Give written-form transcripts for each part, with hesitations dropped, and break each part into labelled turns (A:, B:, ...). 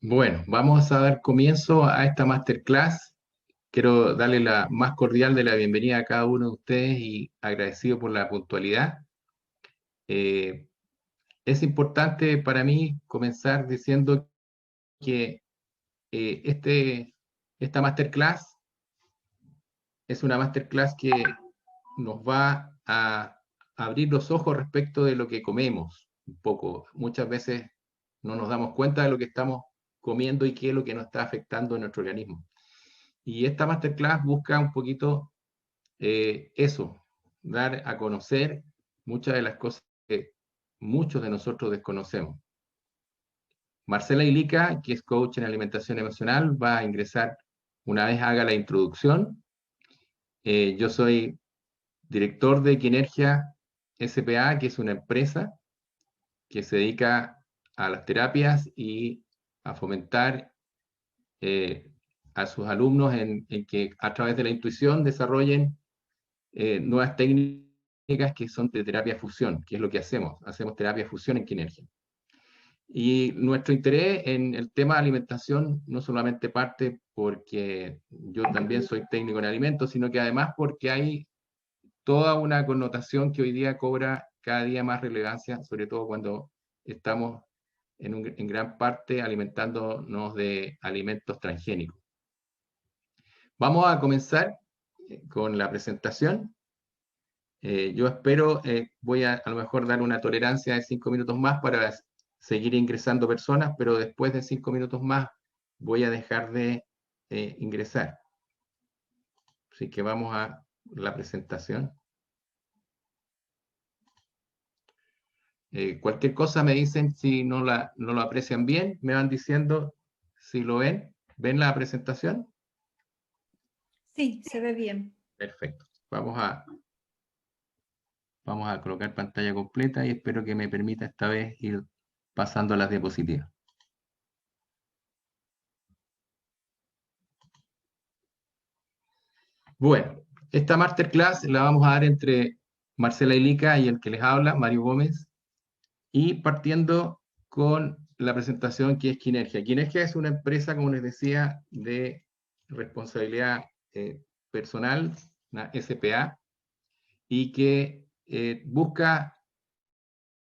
A: Bueno, vamos a dar comienzo a esta masterclass. Quiero darle la más cordial de la bienvenida a cada uno de ustedes y agradecido por la puntualidad. Eh, es importante para mí comenzar diciendo que esta masterclass es una masterclass que nos va a abrir los ojos respecto de lo que comemos un poco. Muchas veces no nos damos cuenta de lo que estamos comiendo y qué es lo que nos está afectando en nuestro organismo. Y esta masterclass busca un poquito eso, dar a conocer muchas de las cosas que muchos de nosotros desconocemos. Marcela Ilica, que es coach en alimentación emocional, va a ingresar una vez haga la introducción. Yo soy director de Quinergia SPA, que es una empresa que se dedica a las terapias y a fomentar a sus alumnos en que a través de la intuición desarrollen nuevas técnicas que son de terapia fusión, que es lo que hacemos. Hacemos terapia fusión en Quinergia. Y nuestro interés en el tema de alimentación no solamente parte porque yo también soy técnico en alimentos, sino que además porque hay toda una connotación que hoy día cobra cada día más relevancia, sobre todo cuando estamos en gran parte alimentándonos de alimentos transgénicos. Vamos a comenzar con la presentación. Yo espero, voy a lo mejor dar una tolerancia de 5 minutos más para seguir ingresando personas, pero después de 5 minutos más voy a dejar de ingresar. Así que vamos a la presentación. Cualquier cosa me dicen si no lo aprecian bien, me van diciendo si lo ven. ¿Ven la presentación?
B: Sí, se ve bien.
A: Perfecto. Vamos a colocar pantalla completa y espero que me permita esta vez ir pasando a las diapositivas. Bueno, esta masterclass la vamos a dar entre Marcela Ilica y el que les habla, Mario Gómez, y partiendo con la presentación que es Quinergia. Quinergia es una empresa, como les decía, de responsabilidad personal, una SPA, y que busca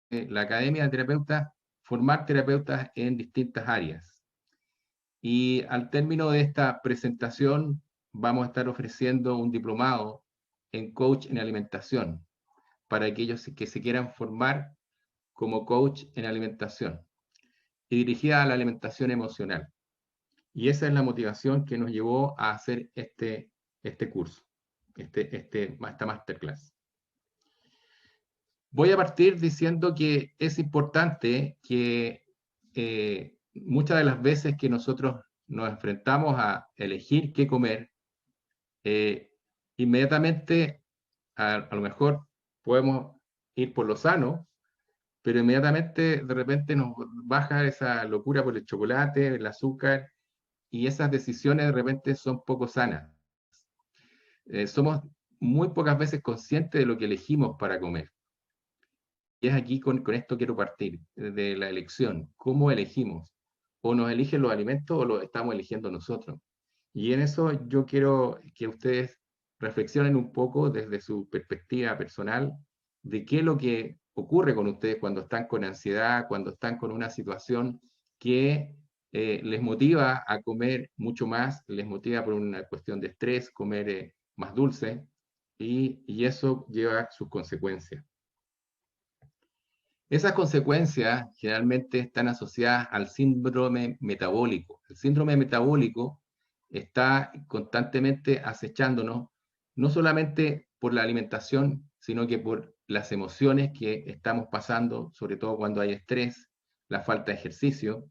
A: la Academia de Terapeutas formar terapeutas en distintas áreas. Y al término de esta presentación vamos a estar ofreciendo un diplomado en coach en alimentación para aquellos que se quieran formar como coach en alimentación y dirigida a la alimentación emocional. Y esa es la motivación que nos llevó a hacer este curso, esta masterclass. Voy a partir diciendo que es importante que muchas de las veces que nosotros nos enfrentamos a elegir qué comer, inmediatamente a lo mejor podemos ir por lo sano, pero inmediatamente de repente nos baja esa locura por el chocolate, el azúcar, y esas decisiones de repente son poco sanas. Somos muy pocas veces conscientes de lo que elegimos para comer. Y es aquí con esto quiero partir, de la elección. ¿Cómo elegimos? ¿O nos eligen los alimentos o los estamos eligiendo nosotros? Y en eso yo quiero que ustedes reflexionen un poco desde su perspectiva personal de qué es lo que ocurre con ustedes cuando están con ansiedad, cuando están con una situación que les motiva a comer mucho más, les motiva por una cuestión de estrés, comer más dulce, y eso lleva sus consecuencias. Esas consecuencias generalmente están asociadas al síndrome metabólico. El síndrome metabólico está constantemente acechándonos, no solamente por la alimentación, sino que por las emociones que estamos pasando, sobre todo cuando hay estrés, la falta de ejercicio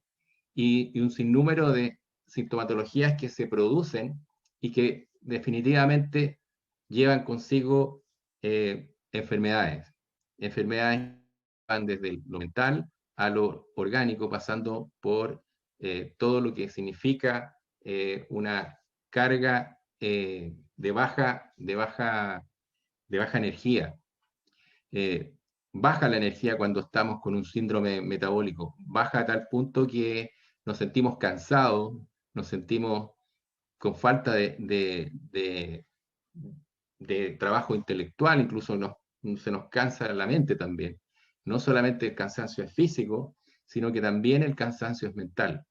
A: y un sinnúmero de sintomatologías que se producen y que definitivamente llevan consigo enfermedades. Enfermedades van desde lo mental a lo orgánico, pasando por todo lo que significa una carga de baja energía. Baja la energía cuando estamos con un síndrome metabólico, baja a tal punto que nos sentimos cansados, nos sentimos con falta de trabajo intelectual, incluso se nos cansa la mente también. No solamente el cansancio es físico, sino que también el cansancio es mental.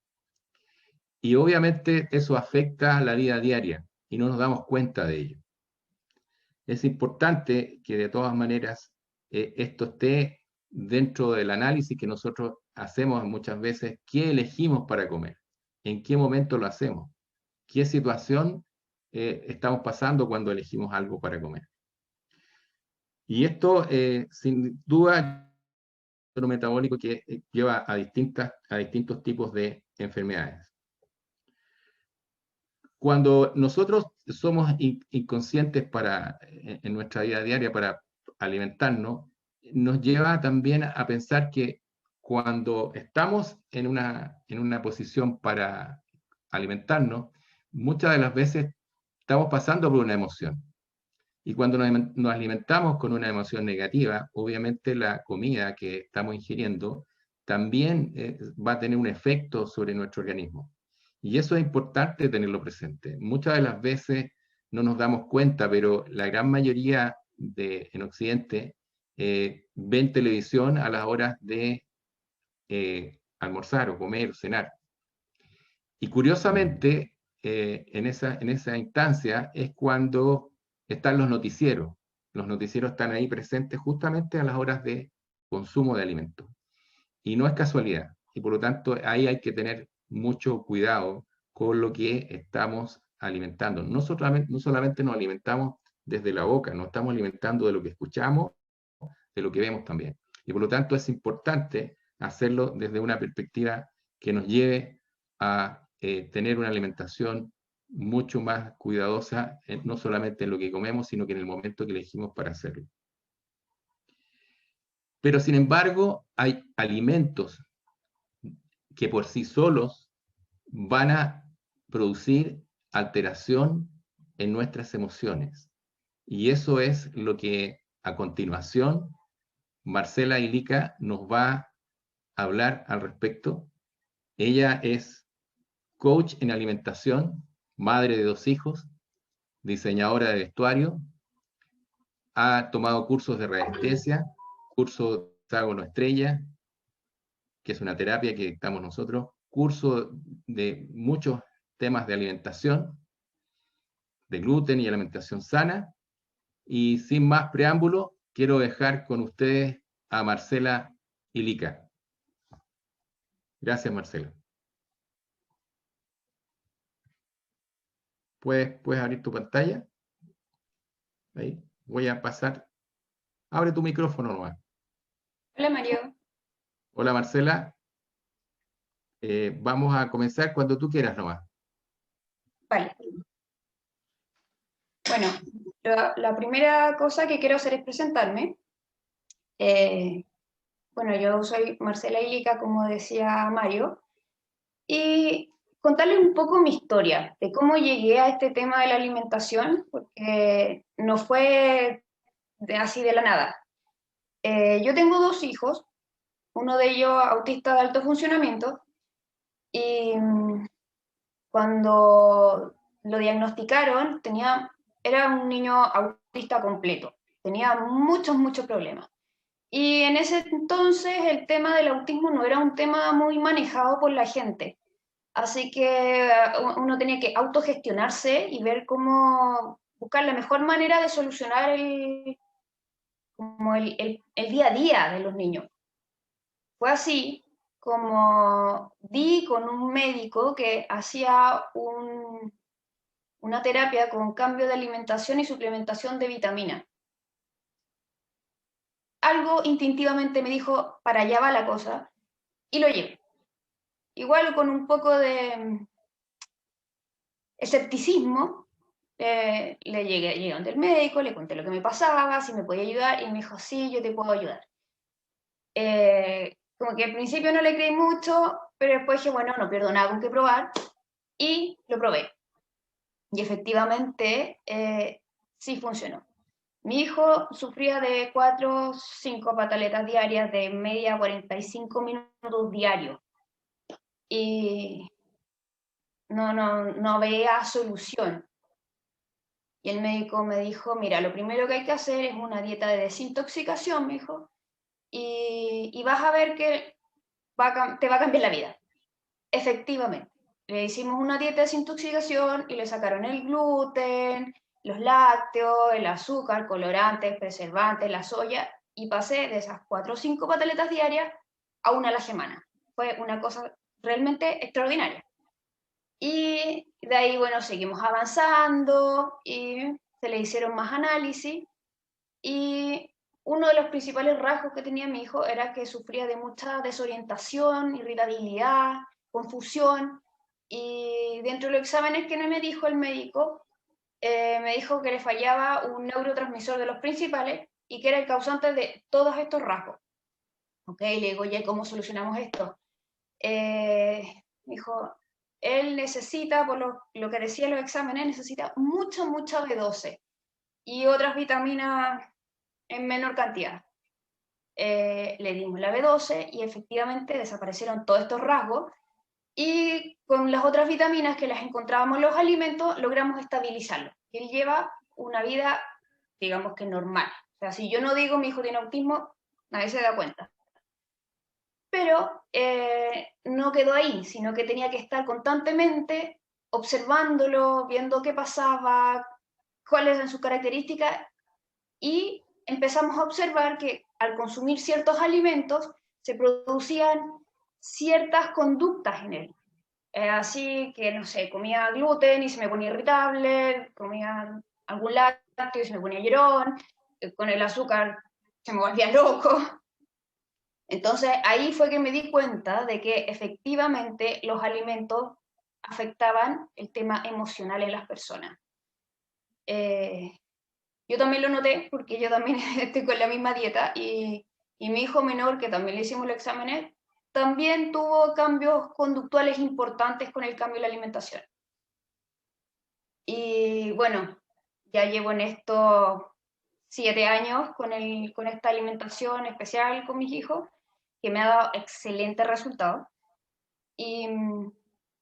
A: Y obviamente eso afecta la vida diaria y no nos damos cuenta de ello. Es importante que de todas maneras esto esté dentro del análisis que nosotros hacemos muchas veces, qué elegimos para comer, en qué momento lo hacemos, qué situación estamos pasando cuando elegimos algo para comer. Y esto, sin duda, es un metabólico que lleva a distintos tipos de enfermedades. Cuando nosotros somos inconscientes en nuestra vida diaria para alimentarnos, nos lleva también a pensar que cuando estamos en una posición para alimentarnos, muchas de las veces estamos pasando por una emoción. Y cuando nos alimentamos con una emoción negativa, obviamente la comida que estamos ingiriendo también va a tener un efecto sobre nuestro organismo. Y eso es importante tenerlo presente. Muchas de las veces no nos damos cuenta, pero la gran mayoría en Occidente ven televisión a las horas de almorzar o comer o cenar. Y curiosamente, en esa instancia es cuando están los noticieros. Los noticieros están ahí presentes justamente a las horas de consumo de alimentos. Y no es casualidad. Y por lo tanto, ahí hay que tener mucho cuidado con lo que estamos alimentando. No solamente nos alimentamos desde la boca, nos estamos alimentando de lo que escuchamos, de lo que vemos también. Y por lo tanto es importante hacerlo desde una perspectiva que nos lleve a tener una alimentación mucho más cuidadosa, no solamente en lo que comemos, sino que en el momento que elegimos para hacerlo. Pero sin embargo, hay alimentos que por sí solos van a producir alteración en nuestras emociones. Y eso es lo que a continuación Marcela Ilica nos va a hablar al respecto. Ella es coach en alimentación, madre de 2 hijos, diseñadora de vestuario, ha tomado cursos de resistencia, curso de hexágono estrella, que es una terapia que dictamos nosotros, curso de muchos temas de alimentación, de gluten y alimentación sana. Y sin más preámbulo, quiero dejar con ustedes a Marcela Ilica. Gracias, Marcela. ¿Puedes abrir tu pantalla? Ahí. Voy a pasar. Abre tu micrófono nomás.
C: Hola Mario.
A: Hola Marcela. Vamos a comenzar cuando tú quieras nomás.
C: Vale. Bueno, la primera cosa que quiero hacer es presentarme. Bueno, yo soy Marcela Ilica, como decía Mario, y contarles un poco mi historia de cómo llegué a este tema de la alimentación, porque no fue así de la nada. Yo tengo 2 hijos, uno de ellos autista de alto funcionamiento, y cuando lo diagnosticaron, era un niño autista completo, tenía muchos problemas. Y en ese entonces el tema del autismo no era un tema muy manejado por la gente. Así que uno tenía que autogestionarse y ver cómo buscar la mejor manera de solucionar el día a día de los niños. Fue así como di con un médico que hacía una terapia con cambio de alimentación y suplementación de vitamina. Algo instintivamente me dijo, para allá va la cosa, y lo llevé. Igual con un poco de escepticismo, llegué donde el médico, le conté lo que me pasaba, si me podía ayudar, y me dijo, sí, yo te puedo ayudar. Como que al principio no le creí mucho, pero después dije, bueno, no pierdo nada con que probar, y lo probé. Y efectivamente, sí funcionó. Mi hijo sufría de 4 o 5 pataletas diarias de media 45 minutos diarios. y no veía solución. Y el médico me dijo, mira, lo primero que hay que hacer es una dieta de desintoxicación, me dijo, y vas a ver que te va a cambiar la vida. Efectivamente, le hicimos una dieta de desintoxicación y le sacaron el gluten, los lácteos, el azúcar, colorantes, preservantes, la soya, y pasé de esas 4 o 5 pataletas diarias a una a la semana. Fue una cosa realmente extraordinaria. Y de ahí, bueno, seguimos avanzando y se le hicieron más análisis. Y uno de los principales rasgos que tenía mi hijo era que sufría de mucha desorientación, irritabilidad, confusión. Y dentro de los exámenes que me dijo el médico, me dijo que le fallaba un neurotransmisor de los principales y que era el causante de todos estos rasgos. Ok, le digo, ¿y cómo solucionamos esto? Me dijo, él necesita, por lo que decía los exámenes, necesita mucha B12 y otras vitaminas en menor cantidad. Le dimos la B12 y efectivamente desaparecieron todos estos rasgos y con las otras vitaminas que las encontrábamos en los alimentos logramos estabilizarlo. Él lleva una vida, digamos que normal. O sea, si yo no digo mi hijo tiene autismo, nadie se da cuenta. Pero no quedó ahí, sino que tenía que estar constantemente observándolo, viendo qué pasaba, cuáles eran sus características, y empezamos a observar que al consumir ciertos alimentos se producían ciertas conductas en él. Así que, no sé, comía gluten y se me ponía irritable, comía algún lácteo y se me ponía llorón, con el azúcar se me volvía loco. Entonces ahí fue que me di cuenta de que efectivamente los alimentos afectaban el tema emocional en las personas. Yo también lo noté porque yo también estoy con la misma dieta y mi hijo menor, que también le hicimos los exámenes, también tuvo cambios conductuales importantes con el cambio de la alimentación. Y bueno, ya llevo en esto 7 años con esta alimentación especial con mis hijos, que me ha dado excelentes resultados. Y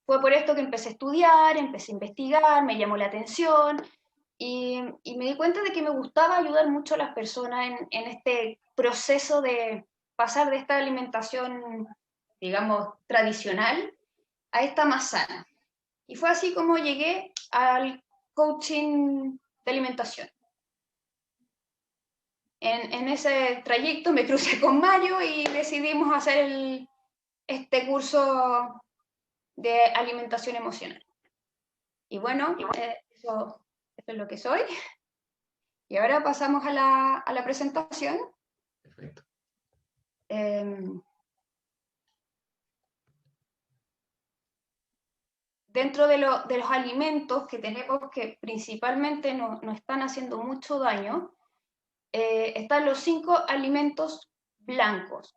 C: fue por esto que empecé a estudiar, empecé a investigar, me llamó la atención y me di cuenta de que me gustaba ayudar mucho a las personas en este proceso de pasar de esta alimentación, digamos, tradicional a esta más sana. Y fue así como llegué al coaching de alimentación. En ese trayecto me crucé con Mario y decidimos hacer este curso de alimentación emocional. Y bueno, eso es lo que soy. Y ahora pasamos a la presentación.
A: Perfecto.
C: Dentro de los alimentos que tenemos que principalmente nos están haciendo mucho daño, están los 5 alimentos blancos.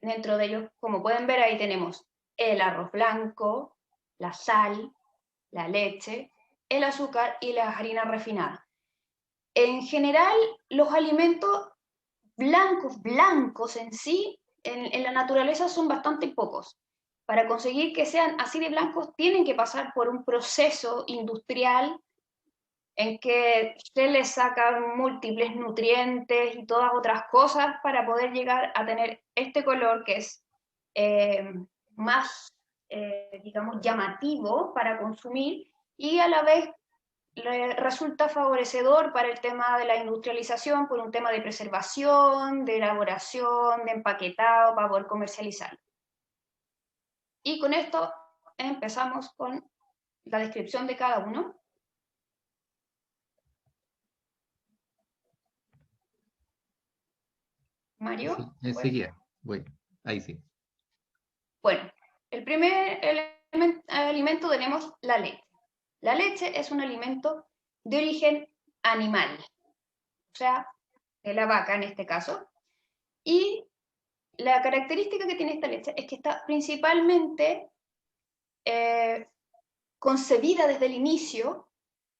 C: Dentro de ellos, como pueden ver, ahí tenemos el arroz blanco, la sal, la leche, el azúcar y las harinas refinadas. En general, los alimentos blancos en sí, en la naturaleza son bastante pocos. Para conseguir que sean así de blancos, tienen que pasar por un proceso industrial en que se les sacan múltiples nutrientes y todas otras cosas para poder llegar a tener este color que es más, digamos, llamativo para consumir y a la vez resulta favorecedor para el tema de la industrialización por un tema de preservación, de elaboración, de empaquetado para poder comercializarlo. Y con esto empezamos con la descripción de cada uno. Mario.
A: Sí, enseguida. Voy. Ahí sí.
C: Bueno, el primer alimento tenemos la leche. La leche es un alimento de origen animal, o sea, de la vaca en este caso. Y la característica que tiene esta leche es que está principalmente concebida desde el inicio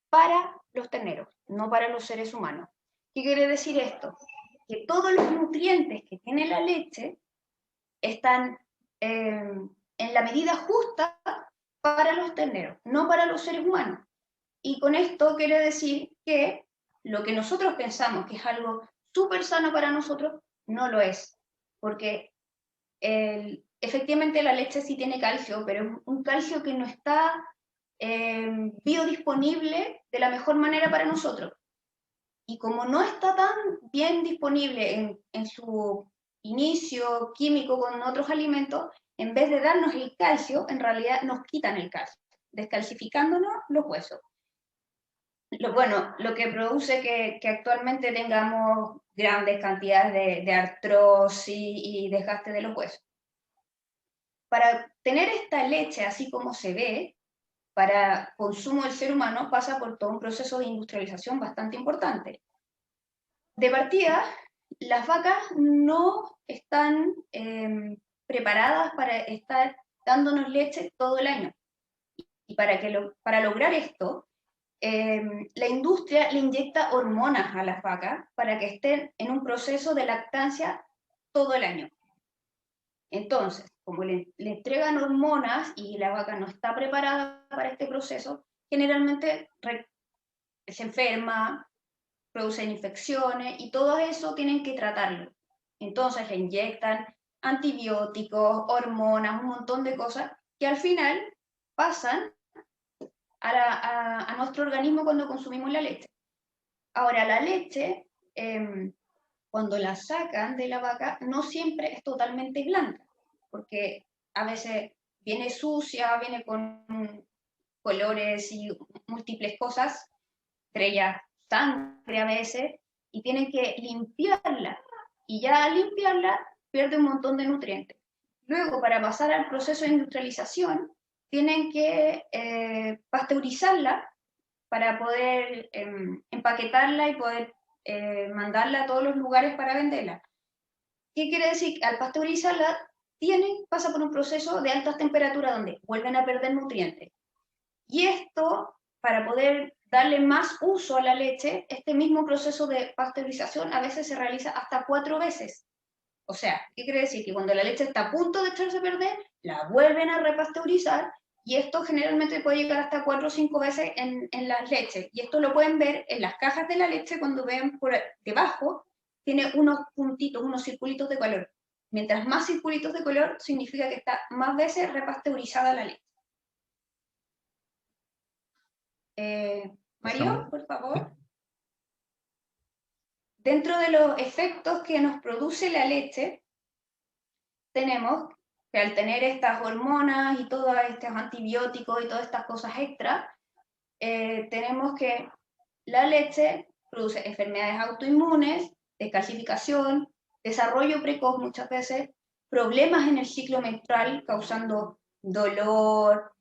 C: para los terneros, no para los seres humanos. ¿Qué quiere decir esto? Que todos los nutrientes que tiene la leche están en la medida justa para los terneros, no para los seres humanos. Y con esto quiere decir que lo que nosotros pensamos que es algo súper sano para nosotros, no lo es. Porque efectivamente la leche sí tiene calcio, pero es un calcio que no está biodisponible de la mejor manera para nosotros. Y como no está tan bien disponible en su inicio químico con otros alimentos, en vez de darnos el calcio, en realidad nos quitan el calcio, descalcificándonos los huesos. Lo que produce que actualmente tengamos grandes cantidades de artrosis y desgaste de los huesos. Para tener esta leche así como se ve, para consumo del ser humano, pasa por todo un proceso de industrialización bastante importante. De partida, las vacas no están preparadas para estar dándonos leche todo el año. Y para lograr esto, la industria le inyecta hormonas a las vacas para que estén en un proceso de lactancia todo el año. Entonces, como le entregan hormonas y la vaca no está preparada para este proceso, generalmente se enferma, producen infecciones y todo eso tienen que tratarlo. Entonces le inyectan antibióticos, hormonas, un montón de cosas que al final pasan a nuestro organismo cuando consumimos la leche. Ahora, la leche, cuando la sacan de la vaca, no siempre es totalmente blanca, porque a veces viene sucia, viene con colores y múltiples cosas, entre ellas sangre a veces, y tienen que limpiarla. Y ya al limpiarla pierde un montón de nutrientes. Luego, para pasar al proceso de industrialización, tienen que pasteurizarla para poder empaquetarla y poder mandarla a todos los lugares para venderla. ¿Qué quiere decir? Al pasteurizarla, pasa por un proceso de altas temperaturas donde vuelven a perder nutrientes. Y esto, para poder darle más uso a la leche, este mismo proceso de pasteurización a veces se realiza hasta 4 veces. O sea, ¿qué quiere decir? Que cuando la leche está a punto de echarse a perder, la vuelven a repasteurizar y esto generalmente puede llegar hasta 4 o 5 veces en las leches. Y esto lo pueden ver en las cajas de la leche cuando ven por debajo, tiene unos puntitos, unos circulitos de color. Mientras más circulitos de color, significa que está más veces repasteurizada la leche. Mario, por favor. Dentro de los efectos que nos produce la leche, tenemos que al tener estas hormonas y todos estos antibióticos y todas estas cosas extra, tenemos que la leche produce enfermedades autoinmunes, descalcificación, desarrollo precoz muchas veces, problemas en el ciclo menstrual causando dolor,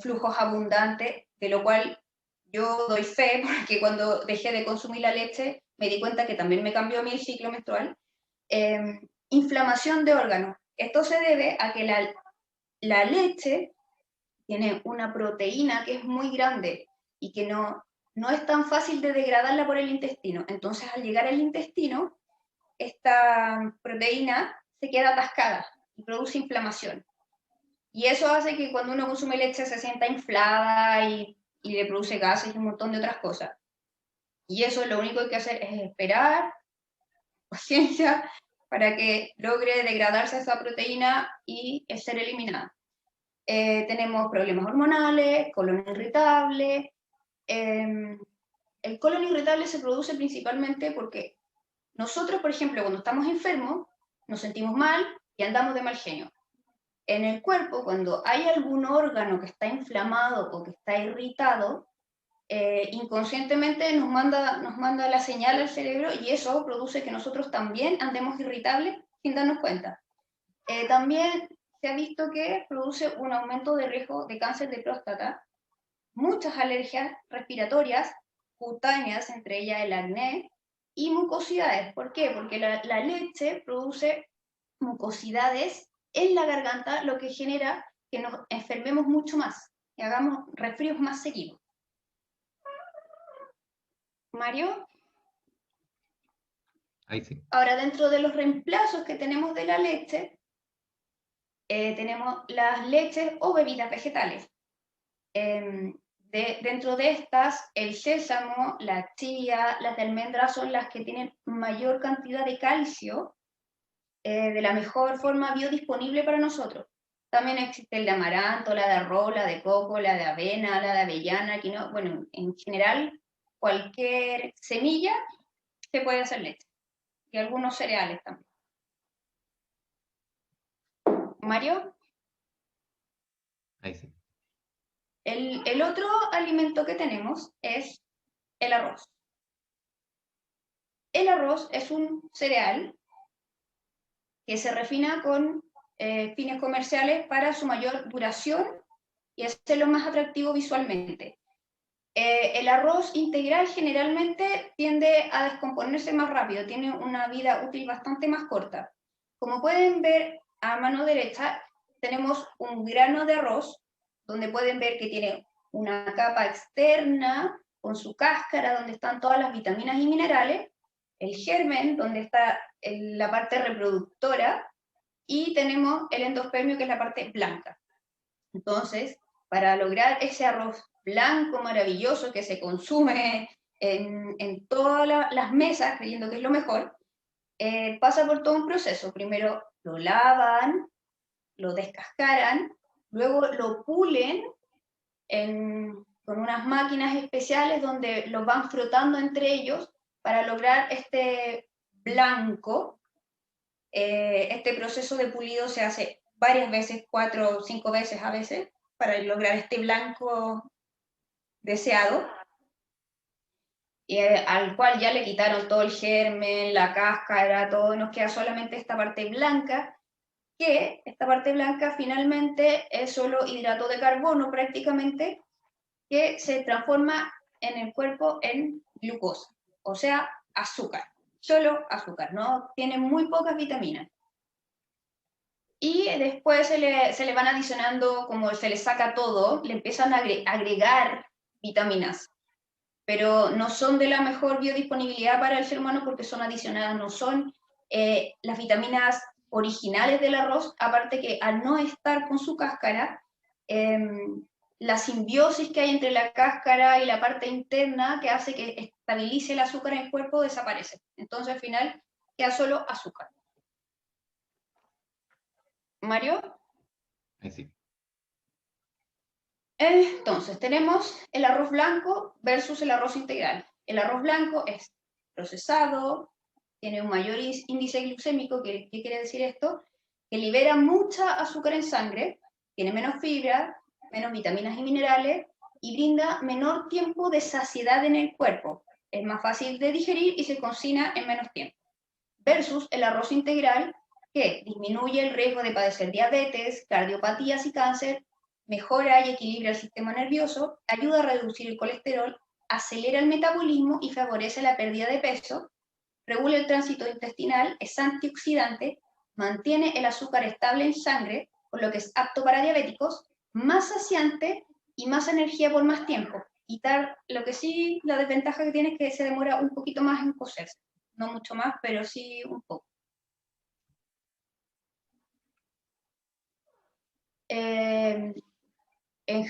C: flujos abundantes, de lo cual yo doy fe porque cuando dejé de consumir la leche me di cuenta que también me cambió a mí el ciclo menstrual. Inflamación de órganos. Esto se debe a que la leche tiene una proteína que es muy grande y que no es tan fácil de degradarla por el intestino. Entonces, al llegar al intestino, esta proteína se queda atascada y produce inflamación. Y eso hace que cuando uno consume leche se sienta inflada y le produce gases y un montón de otras cosas. Y eso lo único que hay que hacer es esperar, paciencia, para que logre degradarse esa proteína y ser eliminada. Tenemos problemas hormonales, colon irritable. El colon irritable se produce principalmente porque nosotros, por ejemplo, cuando estamos enfermos, nos sentimos mal y andamos de mal genio. En el cuerpo, cuando hay algún órgano que está inflamado o que está irritado, inconscientemente nos manda la señal al cerebro y eso produce que nosotros también andemos irritables sin darnos cuenta. También se ha visto que produce un aumento de riesgo de cáncer de próstata, muchas alergias respiratorias, cutáneas, entre ellas el acné, y mucosidades. ¿Por qué? Porque la leche produce mucosidades en la garganta, lo que genera que nos enfermemos mucho más, que hagamos resfríos más seguidos. Mario.
A: Ahí sí.
C: Ahora, dentro de los reemplazos que tenemos de la leche, tenemos las leches o bebidas vegetales. Dentro de estas, el sésamo, la chía, las de almendra son las que tienen mayor cantidad de calcio de la mejor forma biodisponible para nosotros. También existe el de amaranto, la de arroz, la de coco, la de avena, la de avellana, quinoa. Bueno, en general, cualquier semilla se puede hacer leche. Y algunos cereales también. Mario.
A: Ahí sí.
C: El otro alimento que tenemos es el arroz. El arroz es un cereal que se refina con fines comerciales para su mayor duración y hacerlo más atractivo visualmente. El arroz integral generalmente tiende a descomponerse más rápido, tiene una vida útil bastante más corta. Como pueden ver a mano derecha, tenemos un grano de arroz, donde pueden ver que tiene una capa externa con su cáscara, donde están todas las vitaminas y minerales, el germen, donde está la parte reproductora, y tenemos el endospermio, que es la parte blanca. Entonces, para lograr ese arroz blanco maravilloso que se consume en todas las mesas, creyendo que es lo mejor, pasa por todo un proceso. Primero lo lavan, lo descascaran, luego lo pulen con unas máquinas especiales donde los van frotando entre ellos para lograr este blanco. Este proceso de pulido se hace varias veces, 4 o 5 veces a veces, para lograr este blanco deseado, al cual ya le quitaron todo el germen, la cáscara, todo, nos queda solamente esta parte blanca, que esta parte blanca finalmente es solo hidrato de carbono prácticamente, que se transforma en el cuerpo en glucosa, o sea, azúcar, solo azúcar, ¿no? Tiene muy pocas vitaminas. Y después se le van adicionando, como se le saca todo, le empiezan a agregar vitaminas, pero no son de la mejor biodisponibilidad para el ser humano porque son adicionadas, no son las vitaminas originales del arroz, aparte que al no estar con su cáscara, la simbiosis que hay entre la cáscara y la parte interna que hace que estabilice el azúcar en el cuerpo desaparece. Entonces al final queda solo azúcar. Mario.
A: Ahí sí.
C: Entonces, tenemos el arroz blanco versus el arroz integral. El arroz blanco es procesado, tiene un mayor índice glucémico. ¿Qué quiere decir esto? Que libera mucha azúcar en sangre, tiene menos fibra, menos vitaminas y minerales, y brinda menor tiempo de saciedad en el cuerpo. Es más fácil de digerir y se cocina en menos tiempo. Versus el arroz integral, que disminuye el riesgo de padecer diabetes, cardiopatías y cáncer, mejora y equilibra el sistema nervioso, ayuda a reducir el colesterol, acelera el metabolismo y favorece la pérdida de peso, regula el tránsito intestinal, es antioxidante, mantiene el azúcar estable en sangre, por lo que es apto para diabéticos, más saciante y más energía por más tiempo. Quitar, lo que sí, la desventaja que tiene es que se demora un poquito más en cocerse. No mucho más, pero sí un poco. En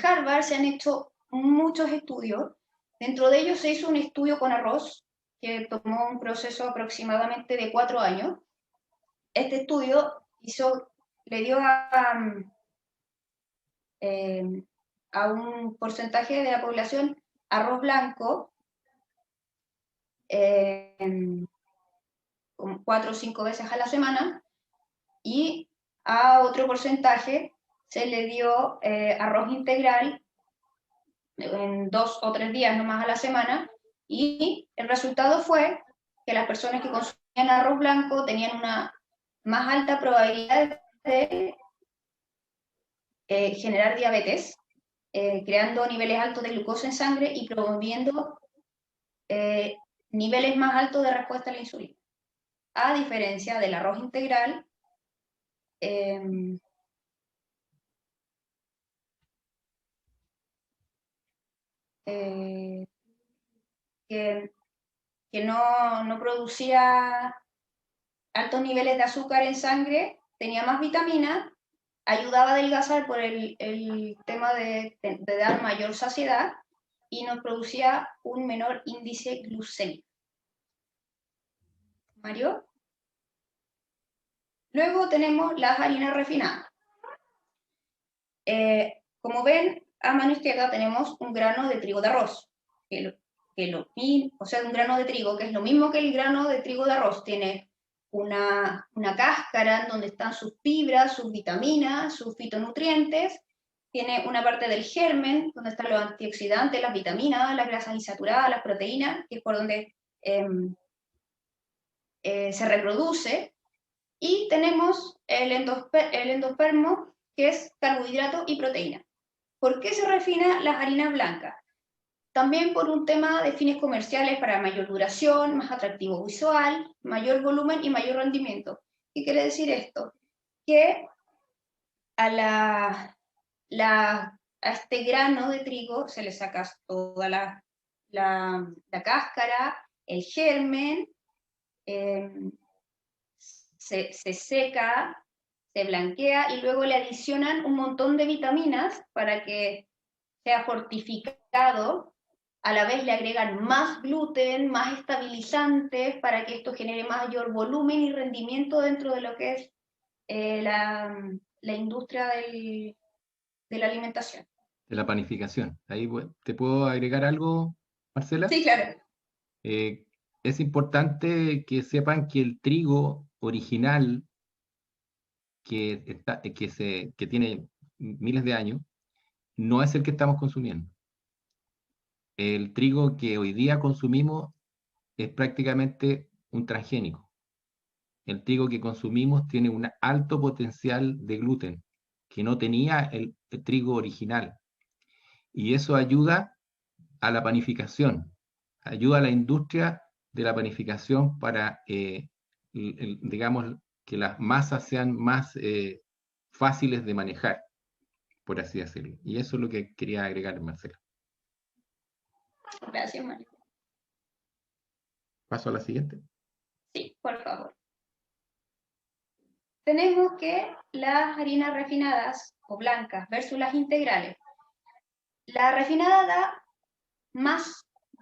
C: Harvard se han hecho muchos estudios. Dentro de ellos se hizo un estudio con arroz que tomó un proceso aproximadamente de 4 años. Este estudio le dio a un porcentaje de la población arroz blanco 4 o 5 veces a la semana, y a otro porcentaje se le dio arroz integral en 2 o 3 días nomás a la semana, y el resultado fue que las personas que consumían arroz blanco tenían una más alta probabilidad de generar diabetes, creando niveles altos de glucosa en sangre y promoviendo niveles más altos de respuesta a la insulina, a diferencia del arroz integral, que no producía altos niveles de azúcar en sangre, tenía más vitamina, ayudaba a adelgazar por el tema de dar mayor saciedad y nos producía un menor índice glucémico. Mario. Luego tenemos las harinas refinadas. Como ven, a mano izquierda tenemos un grano de trigo de arroz, o sea, un grano de trigo que es lo mismo que el grano de trigo de arroz. Tiene una cáscara donde están sus fibras, sus vitaminas, sus fitonutrientes. Tiene una parte del germen, donde están los antioxidantes, las vitaminas, las grasas insaturadas, las proteínas, que es por donde se reproduce. Y tenemos el endospermo, que es carbohidrato y proteína. ¿Por qué se refina las harinas blancas? También por un tema de fines comerciales para mayor duración, más atractivo visual, mayor volumen y mayor rendimiento. ¿Qué quiere decir esto? Que a este grano de trigo se le saca toda la cáscara, el germen, se seca, se blanquea y luego le adicionan un montón de vitaminas para que sea fortificado. A la vez le agregan más gluten, más estabilizantes para que esto genere mayor volumen y rendimiento dentro de lo que es la industria de la alimentación.
A: De la panificación. Ahí te puedo agregar algo, Marcela.
C: Sí, claro.
A: Es importante que sepan que el trigo original que tiene miles de años no es el que estamos consumiendo. El trigo que hoy día consumimos es prácticamente un transgénico. El trigo que consumimos tiene un alto potencial de gluten que no tenía el trigo original. Y eso ayuda a la panificación, ayuda a la industria de la panificación para, digamos, que las masas sean más fáciles de manejar, por así decirlo. Y eso es lo que quería agregar, Marcela.
C: Gracias, Mario.
A: Paso a la siguiente.
C: Sí, por favor. Tenemos que las harinas refinadas o blancas versus las integrales. La refinada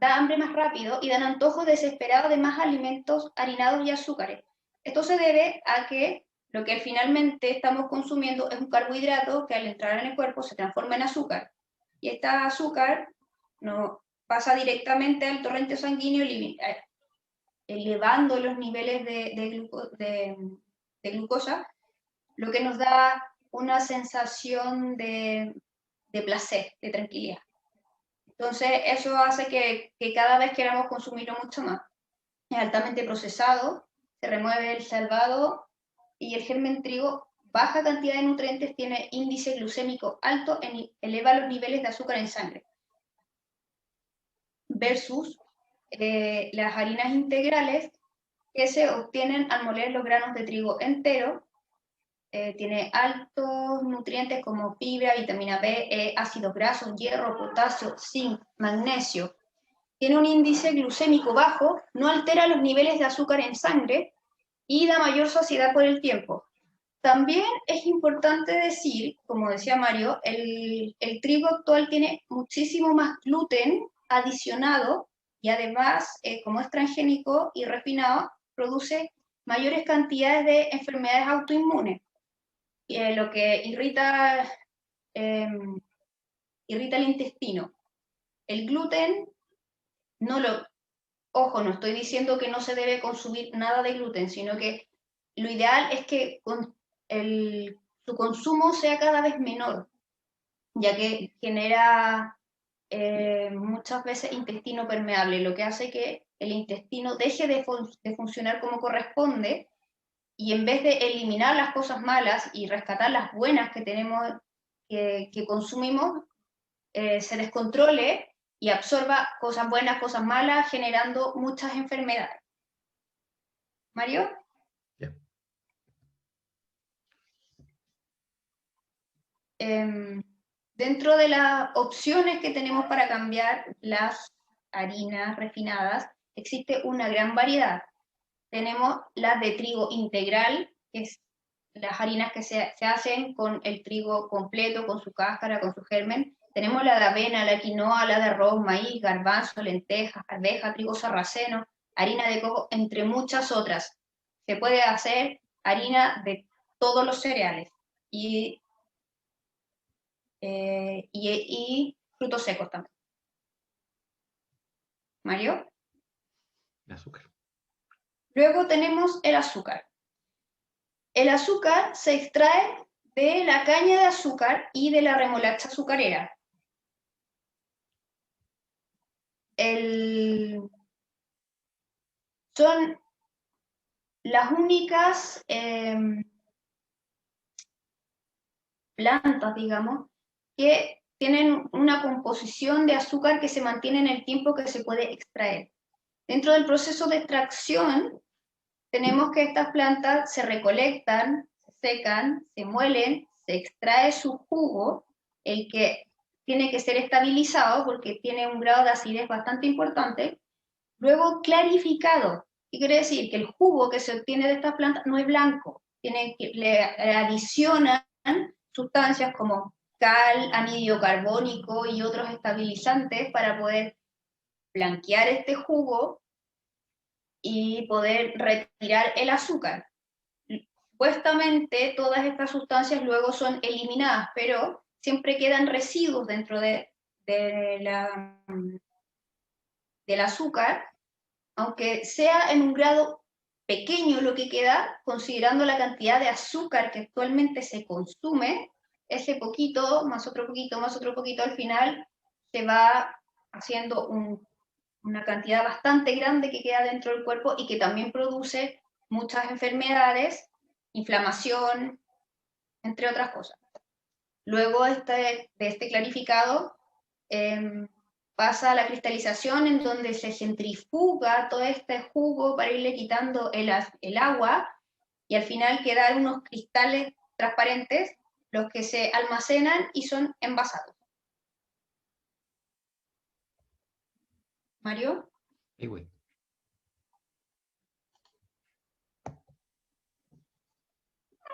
C: da hambre más rápido y dan antojos desesperados de más alimentos harinados y azúcares. Esto se debe a que lo que finalmente estamos consumiendo es un carbohidrato que al entrar en el cuerpo se transforma en azúcar. Y este azúcar no pasa directamente al torrente sanguíneo elevando los niveles de glucosa, lo que nos da una sensación de placer, de tranquilidad. Entonces, eso hace que cada vez queramos consumirlo mucho más. Es altamente procesado, se remueve el salvado y el germen trigo, baja cantidad de nutrientes, tiene índice glucémico alto, eleva los niveles de azúcar en sangre. Versus las harinas integrales que se obtienen al moler los granos de trigo entero. Tiene altos nutrientes como fibra, vitamina B, ácidos grasos, hierro, potasio, zinc, magnesio. Tiene un índice glucémico bajo, no altera los niveles de azúcar en sangre y da mayor saciedad por el tiempo. También es importante decir, como decía Mario, el trigo actual tiene muchísimo más gluten adicionado y además, como es transgénico y refinado, produce mayores cantidades de enfermedades autoinmunes, lo que irrita el intestino. El gluten, ojo, no estoy diciendo que no se debe consumir nada de gluten, sino que lo ideal es que su consumo sea cada vez menor, ya que genera muchas veces intestino permeable, lo que hace que el intestino deje de funcionar como corresponde y en vez de eliminar las cosas malas y rescatar las buenas que tenemos, que consumimos, se descontrole y absorba cosas buenas, cosas malas, generando muchas enfermedades. ¿Mario?
A: Yeah.
C: Dentro de las opciones que tenemos para cambiar las harinas refinadas, existe una gran variedad. Tenemos las de trigo integral, que las harinas que se hacen con el trigo completo, con su cáscara, con su germen. Tenemos la de avena, la quinoa, la de arroz, maíz, garbanzo, lentejas, arveja, trigo sarraceno, harina de coco, entre muchas otras. Se puede hacer harina de todos los cereales y frutos secos también. ¿Mario?
A: El azúcar.
C: Luego tenemos el azúcar. El azúcar se extrae de la caña de azúcar y de la remolacha azucarera. Son las únicas plantas, digamos, que tienen una composición de azúcar que se mantiene en el tiempo que se puede extraer. Dentro del proceso de extracción, tenemos que estas plantas se recolectan, se secan, se muelen, se extrae su jugo, el que tiene que ser estabilizado porque tiene un grado de acidez bastante importante, luego clarificado. ¿Qué quiere decir? Que el jugo que se obtiene de estas plantas no es blanco, le adicionan sustancias como cal, anhídrido carbónico y otros estabilizantes para poder blanquear este jugo y poder retirar el azúcar. Supuestamente todas estas sustancias luego son eliminadas, pero siempre quedan residuos dentro del azúcar, aunque sea en un grado pequeño lo que queda, considerando la cantidad de azúcar que actualmente se consume, ese poquito, más otro poquito, más otro poquito, al final se va haciendo una cantidad bastante grande que queda dentro del cuerpo y que también produce muchas enfermedades, inflamación, entre otras cosas. Luego de este clarificado pasa a la cristalización, en donde se centrifuga todo este jugo para irle quitando el agua y al final quedan unos cristales transparentes, los que se almacenan y son envasados. ¿Mario?
A: Sí, güey.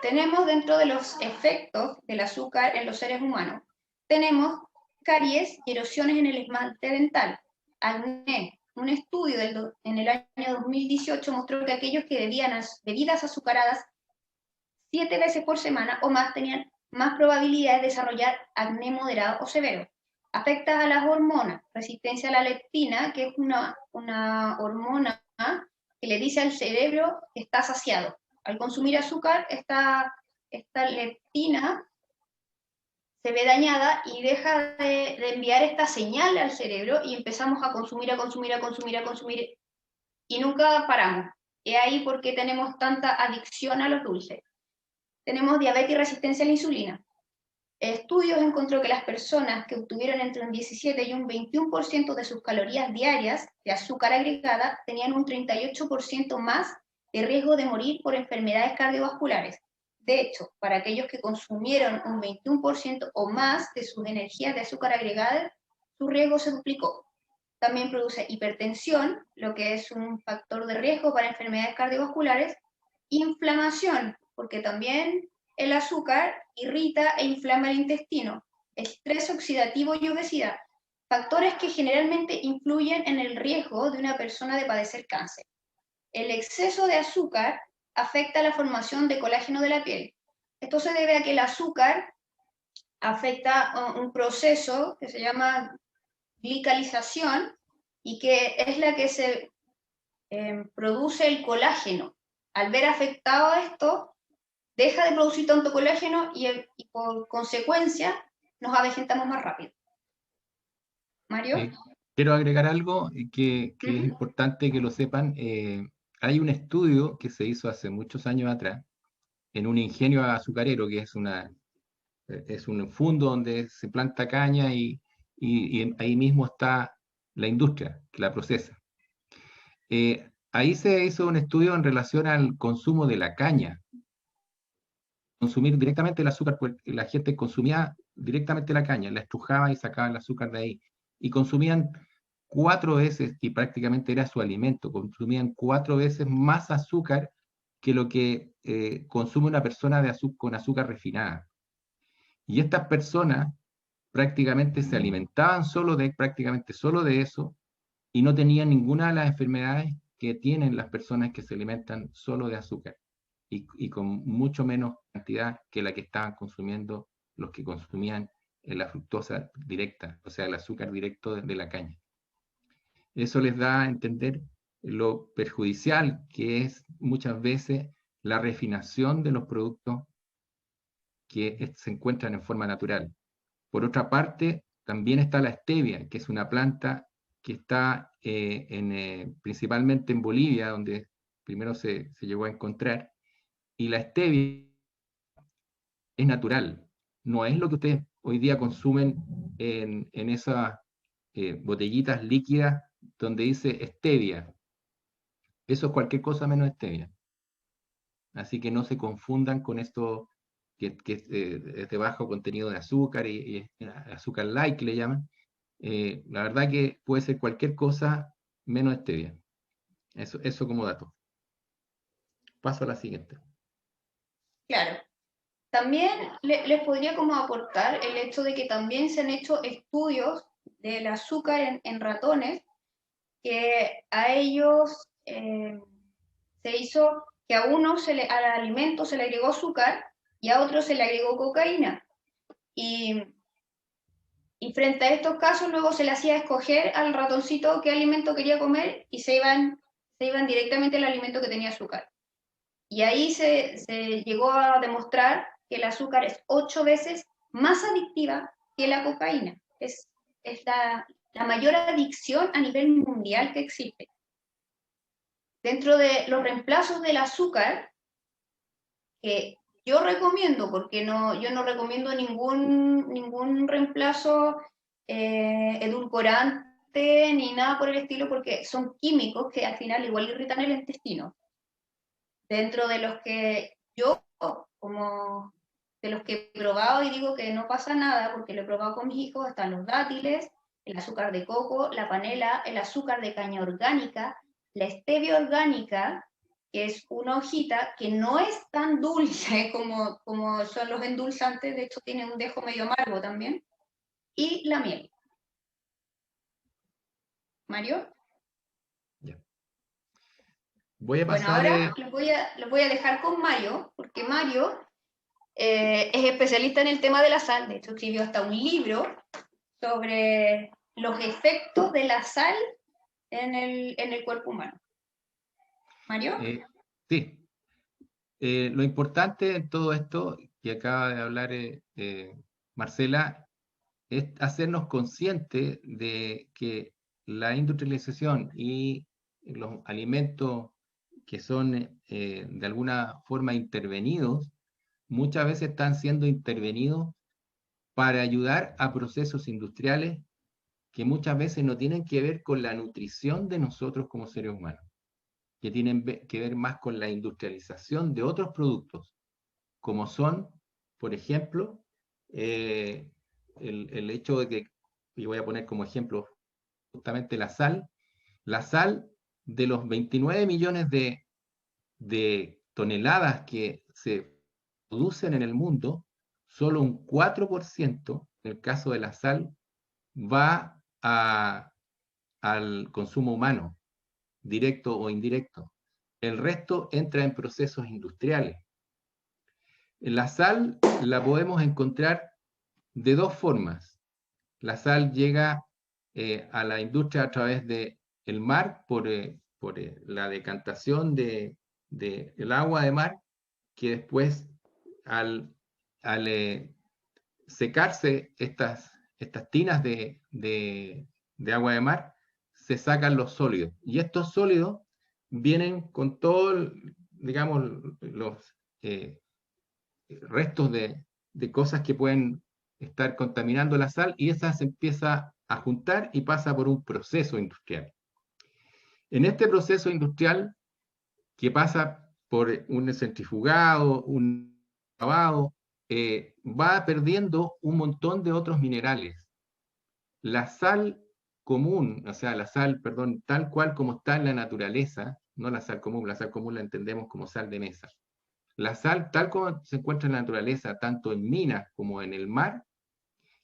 C: Tenemos dentro de los efectos del azúcar en los seres humanos, tenemos caries y erosiones en el esmalte dental, acné. Un estudio en el año 2018 mostró que aquellos que bebían bebidas azucaradas 7 veces por semana o más tenían más probabilidad de desarrollar acné moderado o severo. Afecta a las hormonas, resistencia a la leptina, que es una hormona que le dice al cerebro que está saciado. Al consumir azúcar, esta leptina se ve dañada y deja de enviar esta señal al cerebro y empezamos a consumir, y nunca paramos. Es ahí porque tenemos tanta adicción a los dulces. Tenemos diabetes y resistencia a la insulina. Estudios encontró que las personas que obtuvieron entre un 17 y un 21% de sus calorías diarias de azúcar agregada tenían un 38% más de riesgo de morir por enfermedades cardiovasculares. De hecho, para aquellos que consumieron un 21% o más de sus energías de azúcar agregada, su riesgo se duplicó. También produce hipertensión, lo que es un factor de riesgo para enfermedades cardiovasculares, inflamación, porque también el azúcar irrita e inflama el intestino, estrés oxidativo y obesidad, factores que generalmente influyen en el riesgo de una persona de padecer cáncer. El exceso de azúcar afecta la formación de colágeno de la piel. Esto se debe a que el azúcar afecta un proceso que se llama glicalización y que es la que se produce el colágeno. Al ver afectado esto, deja de producir tanto colágeno y por consecuencia nos avejentamos más rápido. Mario.
A: Quiero agregar algo que es importante que lo sepan. Hay un estudio que se hizo hace muchos años atrás en un ingenio azucarero, que es un fundo donde se planta caña y ahí mismo está la industria que la procesa. Ahí se hizo un estudio en relación al consumo de la caña. Consumir directamente el azúcar, pues la gente consumía directamente la caña, la estrujaba y sacaba el azúcar de ahí. Y consumían 4 veces, y prácticamente era su alimento, consumían 4 veces más azúcar que lo que consume una persona con azúcar refinada. Y estas personas prácticamente se alimentaban prácticamente solo de eso, y no tenían ninguna de las enfermedades que tienen las personas que se alimentan solo de azúcar, y con mucho menos cantidad que la que estaban consumiendo los que consumían la fructosa directa, o sea, el azúcar directo de la caña. Eso les da a entender lo perjudicial que es muchas veces la refinación de los productos que se encuentran en forma natural. Por otra parte, también está la stevia, que es una planta que está principalmente en Bolivia, donde primero se llegó a encontrar, y la stevia es natural, no es lo que ustedes hoy día consumen en esas botellitas líquidas donde dice stevia. Eso es cualquier cosa menos stevia. Así que no se confundan con esto que es de bajo contenido de azúcar y azúcar light, que le llaman. La verdad que puede ser cualquier cosa menos stevia. Eso como dato. Paso a la siguiente.
C: Claro. También les podría como aportar el hecho de que también se han hecho estudios del azúcar en ratones, que a ellos se hizo que a uno al alimento se le agregó azúcar y a otro se le agregó cocaína. Y frente a estos casos luego se le hacía escoger al ratoncito qué alimento quería comer y se iban directamente al alimento que tenía azúcar. Y ahí se llegó a demostrar que el azúcar es 8 veces más adictiva que la cocaína. Es la mayor adicción a nivel mundial que existe. Dentro de los reemplazos del azúcar, que yo recomiendo, porque yo no recomiendo ningún reemplazo edulcorante ni nada por el estilo, porque son químicos que al final igual irritan el intestino. Dentro de los que yo, como de los que he probado y digo que no pasa nada, porque lo he probado con mis hijos, están los dátiles, el azúcar de coco, la panela, el azúcar de caña orgánica, la stevia orgánica, que es una hojita que no es tan dulce como son los endulzantes, de hecho tiene un dejo medio amargo también, y la miel. ¿Mario?
A: Ya. Voy a
C: Bueno,
A: pasar...
C: ahora los voy a dejar con Mario, porque Mario es especialista en el tema de la sal, de hecho escribió hasta un libro sobre los efectos de la sal en el cuerpo humano. ¿Mario?
A: Sí. Lo importante en todo esto que acaba de hablar Marcela es hacernos conscientes de que la industrialización y los alimentos que son de alguna forma intervenidos, muchas veces están siendo intervenidos para ayudar a procesos industriales que muchas veces no tienen que ver con la nutrición de nosotros como seres humanos, que tienen que ver más con la industrialización de otros productos, como son, por ejemplo, el hecho de que, y voy a poner como ejemplo justamente la sal de los 29 millones de toneladas que se producen en el mundo, solo un 4%, en el caso de la sal, va al consumo humano, directo o indirecto. El resto entra en procesos industriales. La sal la podemos encontrar de dos formas. La sal llega a la industria a través del mar por la decantación del agua de mar, que después al secarse estas tinas de agua de mar, se sacan los sólidos. Y estos sólidos vienen con todo, digamos, los restos de cosas que pueden estar contaminando la sal, y esa se empieza a juntar y pasa por un proceso industrial. En este proceso industrial, que pasa por un centrifugado, un lavado, va perdiendo un montón de otros minerales. La sal común, o sea, la sal, perdón, tal cual como está en la naturaleza, no la sal común la entendemos como sal de mesa. La sal, tal como se encuentra en la naturaleza, tanto en minas como en el mar,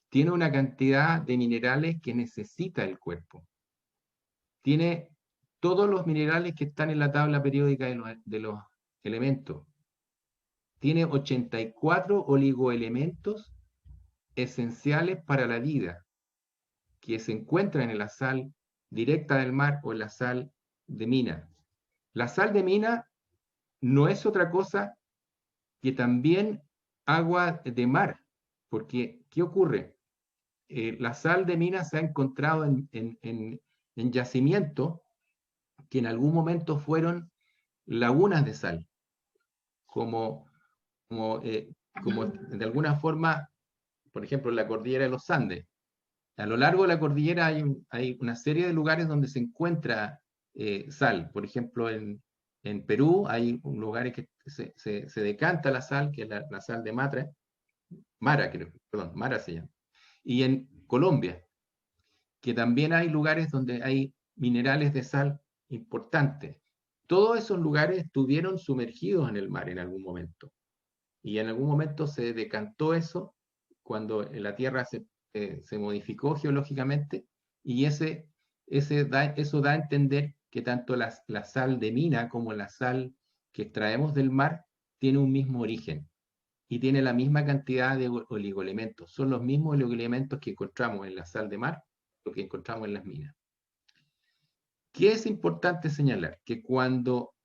A: tiene una cantidad de minerales que necesita el cuerpo. Tiene todos los minerales que están en la tabla periódica de los elementos. Tiene 84 oligoelementos esenciales para la vida, que se encuentran en la sal directa del mar o en la sal de mina. La sal de mina no es otra cosa que también agua de mar, porque ¿qué ocurre? La sal de mina se ha encontrado en yacimientos que en algún momento fueron lagunas de sal, como de alguna forma, por ejemplo, en la cordillera de los Andes. A lo largo de la cordillera hay una serie de lugares donde se encuentra sal. Por ejemplo, en Perú hay lugares que se decanta la sal, que es la sal de Mara se llama. Y en Colombia, que también hay lugares donde hay minerales de sal importantes. Todos esos lugares estuvieron sumergidos en el mar en algún momento. Y en algún momento se decantó eso cuando la Tierra se modificó geológicamente, y eso da a entender que tanto la sal de mina como la sal que extraemos del mar tiene un mismo origen y tiene la misma cantidad de oligoelementos. Son los mismos oligoelementos que encontramos en la sal de mar, lo que encontramos en las minas. ¿Qué es importante señalar? Que cuando,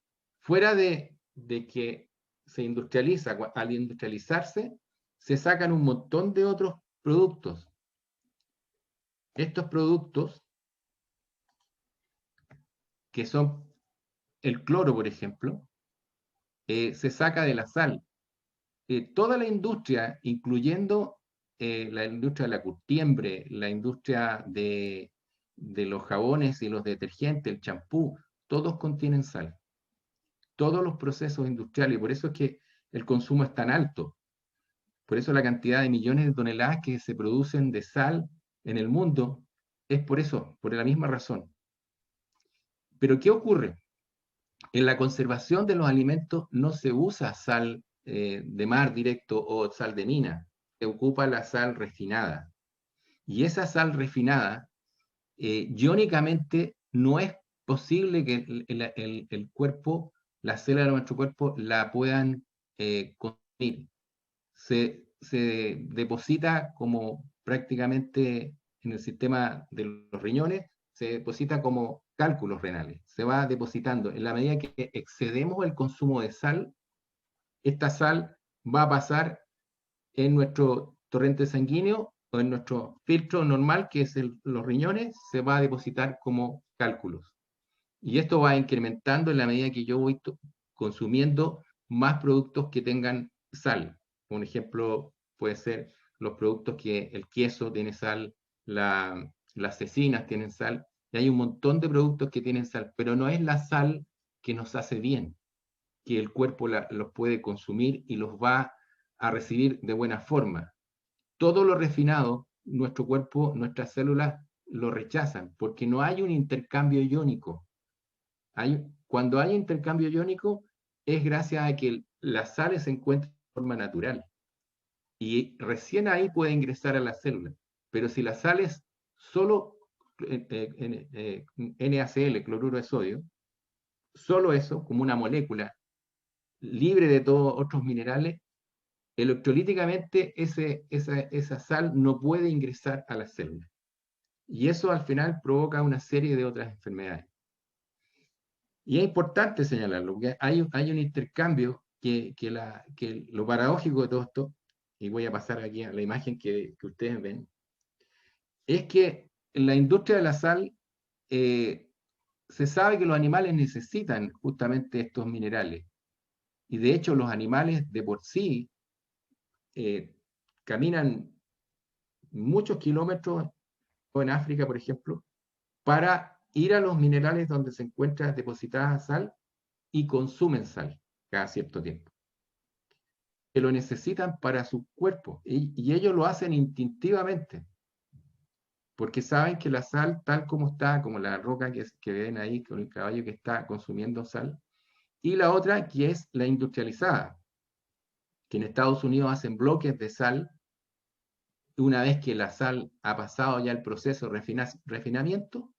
A: fuera de que se industrializa, al industrializarse, se sacan un montón de otros productos. Estos productos, que son el cloro, por ejemplo, se saca de la sal. Toda la industria, incluyendo la industria de la curtiembre, la industria de los jabones y los detergentes, el champú, todos contienen sal. Todos los procesos industriales, y por eso es que el consumo es tan alto. Por eso la cantidad de millones de toneladas que se producen de sal en el mundo es por eso, por la misma razón. Pero ¿qué ocurre? En la conservación de los alimentos no se usa sal de mar directo o sal de mina, se ocupa la sal refinada. Y esa sal refinada, iónicamente, no es posible que el cuerpo, las células de nuestro cuerpo, la puedan consumir. Se deposita como prácticamente en el sistema de los riñones, se deposita como cálculos renales, se va depositando. En la medida que excedemos el consumo de sal, esta sal va a pasar en nuestro torrente sanguíneo o en nuestro filtro normal, que es los riñones, se va a depositar como cálculos. Y esto va incrementando en la medida que yo voy consumiendo más productos que tengan sal. Un ejemplo puede ser los productos que el queso tiene sal, las cecinas tienen sal, y hay un montón de productos que tienen sal, pero no es la sal que nos hace bien, que el cuerpo los puede consumir y los va a recibir de buena forma. Todo lo refinado, nuestro cuerpo, nuestras células lo rechazan, porque no hay un intercambio iónico. Cuando hay intercambio iónico, es gracias a que las sales se encuentran de forma natural. Y recién ahí puede ingresar a la célula. Pero si las sales solo NaCl, cloruro de sodio, solo eso, como una molécula libre de todos otros minerales, electrolíticamente esa sal no puede ingresar a la célula. Y eso al final provoca una serie de otras enfermedades. Y es importante señalarlo, porque hay un intercambio que lo paradójico de todo esto, y voy a pasar aquí a la imagen que ustedes ven, es que en la industria de la sal se sabe que los animales necesitan justamente estos minerales. Y de hecho los animales de por sí caminan muchos kilómetros, o en África, por ejemplo, para ir a los minerales donde se encuentra depositada sal y consumen sal cada cierto tiempo. Que lo necesitan para su cuerpo y ellos lo hacen instintivamente. porque saben que la sal, tal como está, como la roca que ven ahí, con el caballo que está consumiendo sal, y la otra que es la industrializada, que en Estados Unidos hacen bloques de sal. Una vez que la sal ha pasado ya el proceso de refinamiento,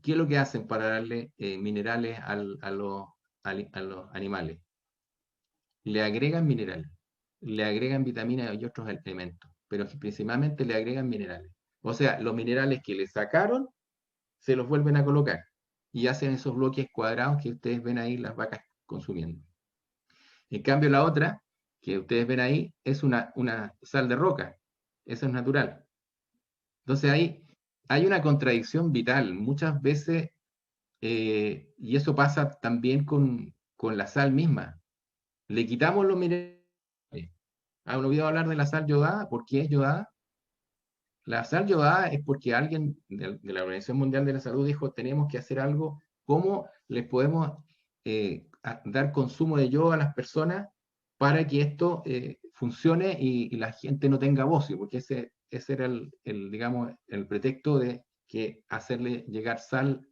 A: ¿qué es lo que hacen para darle minerales a los animales? Le agregan minerales, le agregan vitaminas y otros elementos, pero principalmente le agregan minerales. O sea, los minerales que le sacaron, se los vuelven a colocar y hacen esos bloques cuadrados que ustedes ven ahí las vacas consumiendo. En cambio, la otra que ustedes ven ahí es una sal de roca, eso es natural. Entonces hay una contradicción vital. Muchas veces, y eso pasa también con la sal misma, le quitamos los minerales. ¿Han oído hablar de la sal yodada? ¿Por qué es yodada? La sal yodada es porque alguien de la Organización Mundial de la Salud dijo, tenemos que hacer algo, ¿cómo les podemos dar consumo de yodo a las personas para que esto funcione y la gente no tenga bocio? Porque ese era digamos, el pretexto de que hacerle llegar sal,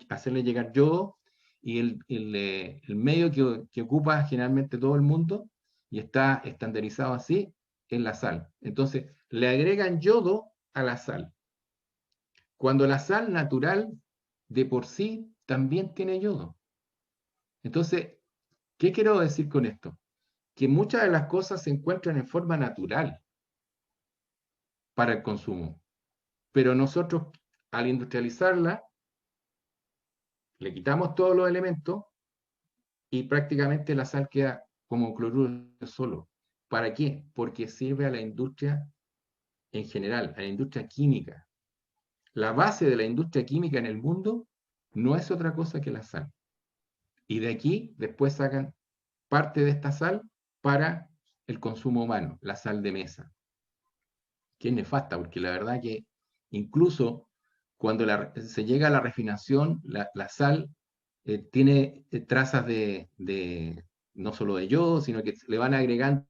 A: hacerle llegar yodo, y el medio que ocupa generalmente todo el mundo, y está estandarizado así, es la sal. Entonces, le agregan yodo a la sal, cuando la sal natural de por sí también tiene yodo. Entonces, ¿qué quiero decir con esto? Que muchas de las cosas se encuentran en forma natural para el consumo, pero nosotros, al industrializarla, le quitamos todos los elementos y prácticamente la sal queda como cloruro solo. ¿Para qué? Porque sirve a la industria en general, a la industria química. La base de la industria química en el mundo no es otra cosa que la sal. Y de aquí después sacan parte de esta sal para el consumo humano, la sal de mesa, que es nefasta, porque la verdad que incluso cuando se llega a la refinación, la sal tiene trazas no solo de yodo, sino que le van agregando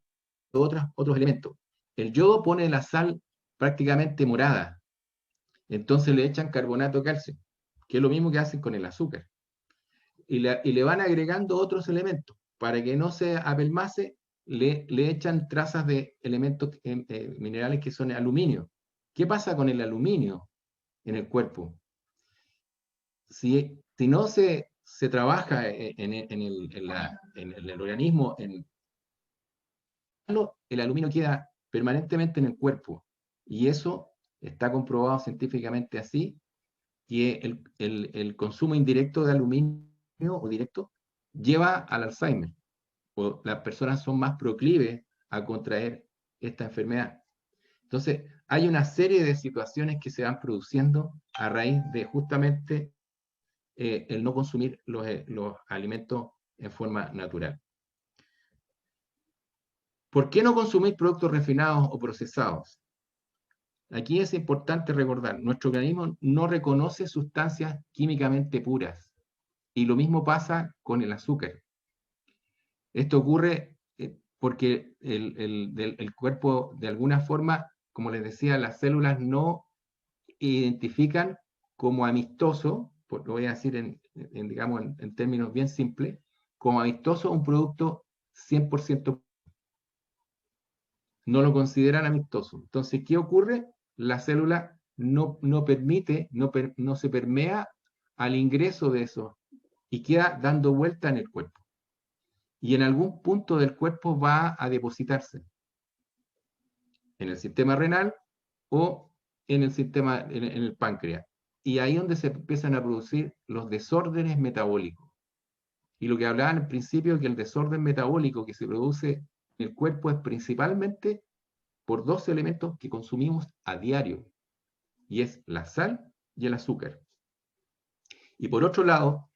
A: otros elementos. El yodo pone la sal prácticamente morada, entonces le echan carbonato de calcio, que es lo mismo que hacen con el azúcar. Y le van agregando otros elementos. Para que no se apelmace, le echan trazas de elementos minerales que son aluminio. ¿Qué pasa con el aluminio en el cuerpo? Si no se trabaja en el organismo, el aluminio queda permanentemente en el cuerpo. Y eso está comprobado científicamente así, que el consumo indirecto de aluminio o directo lleva al Alzheimer, o las personas son más proclives a contraer esta enfermedad. Entonces, hay una serie de situaciones que se van produciendo a raíz de justamente el no consumir los alimentos en forma natural. ¿Por qué no consumir productos refinados o procesados? Aquí es importante recordar, nuestro organismo no reconoce sustancias químicamente puras, y lo mismo pasa con el azúcar. Esto ocurre porque el cuerpo, de alguna forma, como les decía, las células no identifican como amistoso, lo voy a decir digamos, en términos bien simples, como amistoso un producto 100%, no lo consideran amistoso. Entonces, ¿qué ocurre? La célula no permite, no se permea al ingreso de eso y queda dando vuelta en el cuerpo. Y en algún punto del cuerpo va a depositarse, en el sistema renal o en el páncreas. Y ahí es donde se empiezan a producir los desórdenes metabólicos. Y lo que hablaba al principio, que el desorden metabólico que se produce en el cuerpo es principalmente por dos elementos que consumimos a diario, y es la sal y el azúcar. Y por otro lado,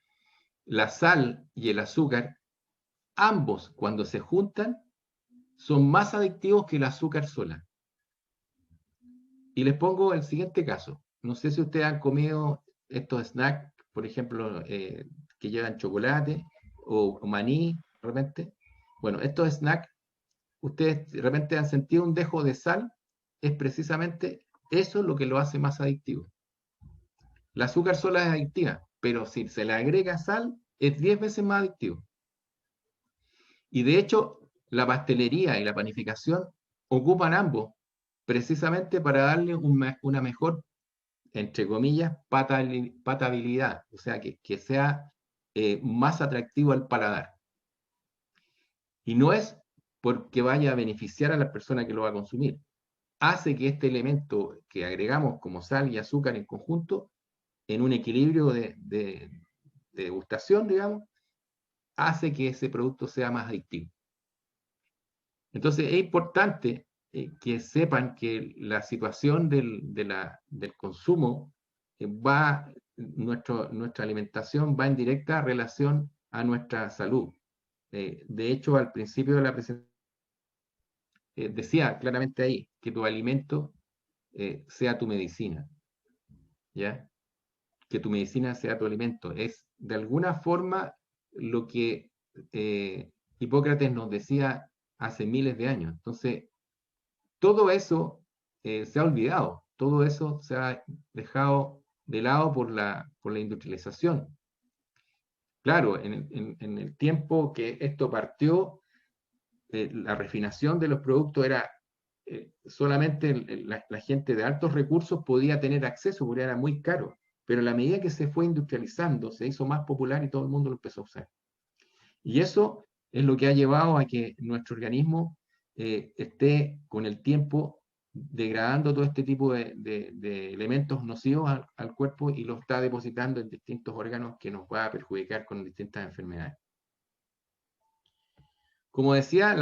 A: la sal y el azúcar, ambos cuando se juntan, son más adictivos que el azúcar sola. Y les pongo el siguiente caso. No sé si ustedes han comido estos snacks, por ejemplo, que llevan chocolate o maní, de repente. Bueno, estos snacks, ustedes de repente han sentido un dejo de sal, es precisamente Eso es lo que lo hace más adictivo. El azúcar sola es adictiva, pero si se le agrega sal, es 10 veces más adictivo. Y de hecho, la pastelería y la panificación ocupan ambos, precisamente para darle una mejor, entre comillas, patabilidad, o sea, que sea más atractivo al paladar. Y no es porque vaya a beneficiar a la persona que lo va a consumir. Hace que este elemento que agregamos como sal y azúcar en conjunto, en un equilibrio de degustación, digamos, hace que ese producto sea más adictivo. Entonces es importante que sepan que la situación del consumo nuestra alimentación va en directa relación a nuestra salud. De hecho, al principio de la presentación decía claramente ahí que tu alimento sea tu medicina, ¿ya? Que tu medicina sea tu alimento. Es de alguna forma lo que Hipócrates nos decía hace miles de años. Entonces, todo eso se ha olvidado, todo eso se ha dejado de lado por la industrialización. Claro, en el tiempo que esto partió, la refinación de los productos era solamente la gente de altos recursos podía tener acceso, porque era muy caro. Pero a la medida que se fue industrializando, se hizo más popular y todo el mundo lo empezó a usar. Y eso es lo que ha llevado a que nuestro organismo esté con el tiempo degradando todo este tipo de elementos nocivos al cuerpo y lo está depositando en distintos órganos que nos va a perjudicar con distintas enfermedades. Como decía,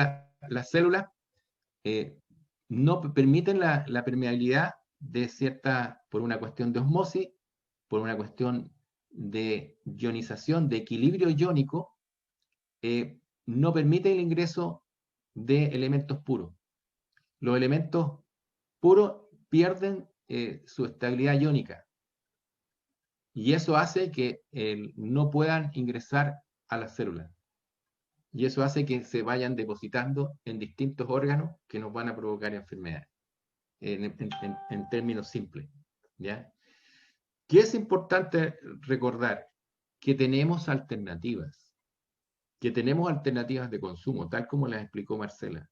A: las células no permiten la permeabilidad de por una cuestión de osmosis, por una cuestión de ionización, de equilibrio iónico, no permite el ingreso de elementos puros. Los elementos puros pierden su estabilidad iónica y eso hace que no puedan ingresar a las células. Y eso hace que se vayan depositando en distintos órganos que nos van a provocar enfermedades, en términos simples, ¿ya? ¿Qué es importante recordar? Que tenemos alternativas de consumo, tal como las explicó Marcela.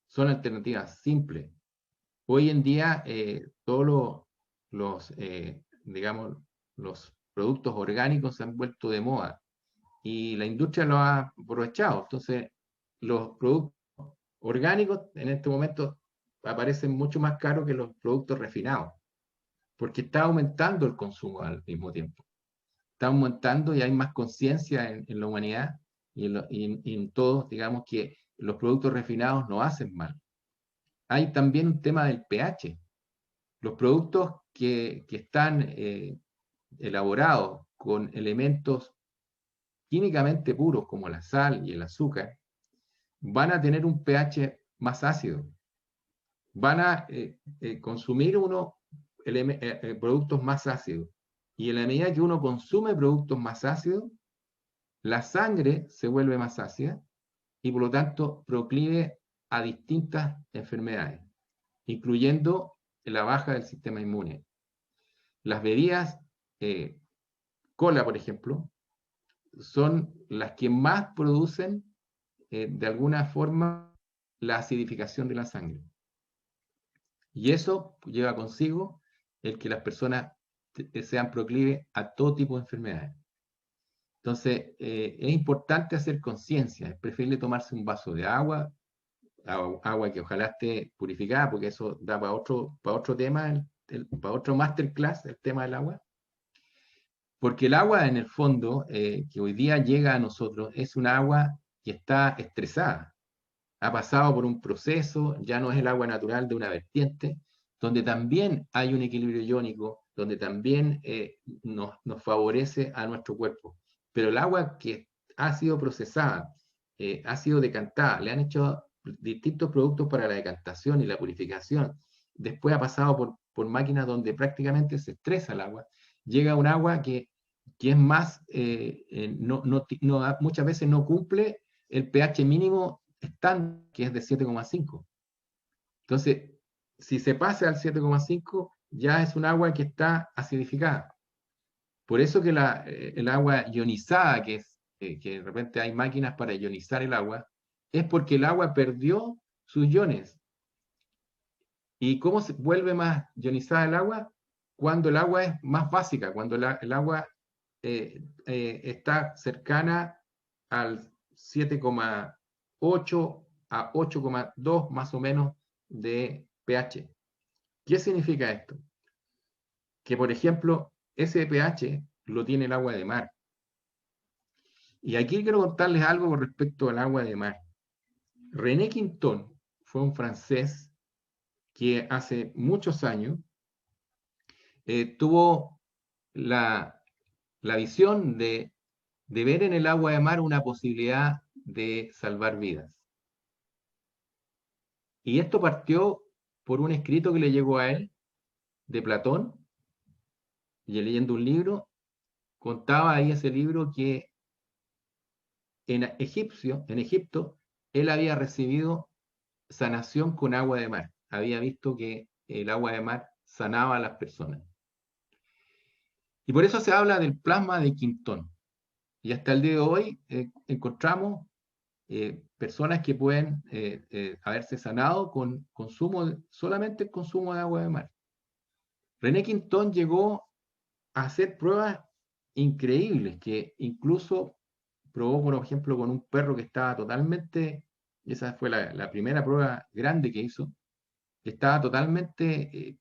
A: Son alternativas simples. Hoy en día, todos digamos, los productos orgánicos se han vuelto de moda y la industria lo ha aprovechado. Entonces, los productos orgánicos en este momento aparecen mucho más caros que los productos refinados, porque está aumentando el consumo al mismo tiempo. Está aumentando y hay más conciencia en la humanidad y en todos, digamos, que los productos refinados no hacen mal. Hay también un tema del pH. Los productos que están elaborados con elementos químicamente puros como la sal y el azúcar, van a tener un pH más ácido. Van a consumir productos más ácidos. Y en la medida que uno consume productos más ácidos, la sangre se vuelve más ácida y por lo tanto proclive a distintas enfermedades, incluyendo la baja del sistema inmune. Las bebidas cola, por ejemplo, son las que más producen de alguna forma la acidificación de la sangre. Y eso lleva consigo el que las personas sean proclives a todo tipo de enfermedades. Entonces, es importante hacer conciencia, es preferible tomarse un vaso de agua que ojalá esté purificada, porque eso da para otro tema, para otro masterclass, el tema del agua. Porque el agua, en el fondo, que hoy día llega a nosotros, es un agua que está estresada. Ha pasado por un proceso, ya no es el agua natural de una vertiente, donde también hay un equilibrio iónico, donde también nos favorece a nuestro cuerpo. Pero el agua que ha sido procesada, ha sido decantada, le han hecho distintos productos para la decantación y la purificación, después ha pasado por máquinas donde prácticamente se estresa el agua, llega un agua que es más, muchas veces no cumple el pH mínimo estándar, que es de 7,5. Entonces, si se pasa al 7,5, ya es un agua que está acidificada. Por eso que el agua ionizada, que de repente hay máquinas para ionizar el agua, es porque el agua perdió sus iones. ¿Y cómo se vuelve más ionizada el agua? Cuando el agua es más básica, cuando el agua está cercana al 7,8 a 8,2 más o menos de pH. ¿Qué significa esto? Que, por ejemplo, ese pH lo tiene el agua de mar. Y aquí quiero contarles algo con respecto al agua de mar. René Quinton fue un francés que hace muchos años tuvo la visión de ver en el agua de mar una posibilidad de salvar vidas. Y esto partió por un escrito que le llegó a él de Platón, y leyendo un libro, contaba ahí ese libro que en Egipto, él había recibido sanación con agua de mar. Había visto que el agua de mar sanaba a las personas. Y por eso se habla del plasma de Quinton. Y hasta el día de hoy encontramos personas que pueden haberse sanado con solamente el consumo de agua de mar. René Quinton llegó a hacer pruebas increíbles, que incluso probó, por ejemplo, con un perro que estaba totalmente, esa fue la primera prueba grande que hizo, que estaba totalmente,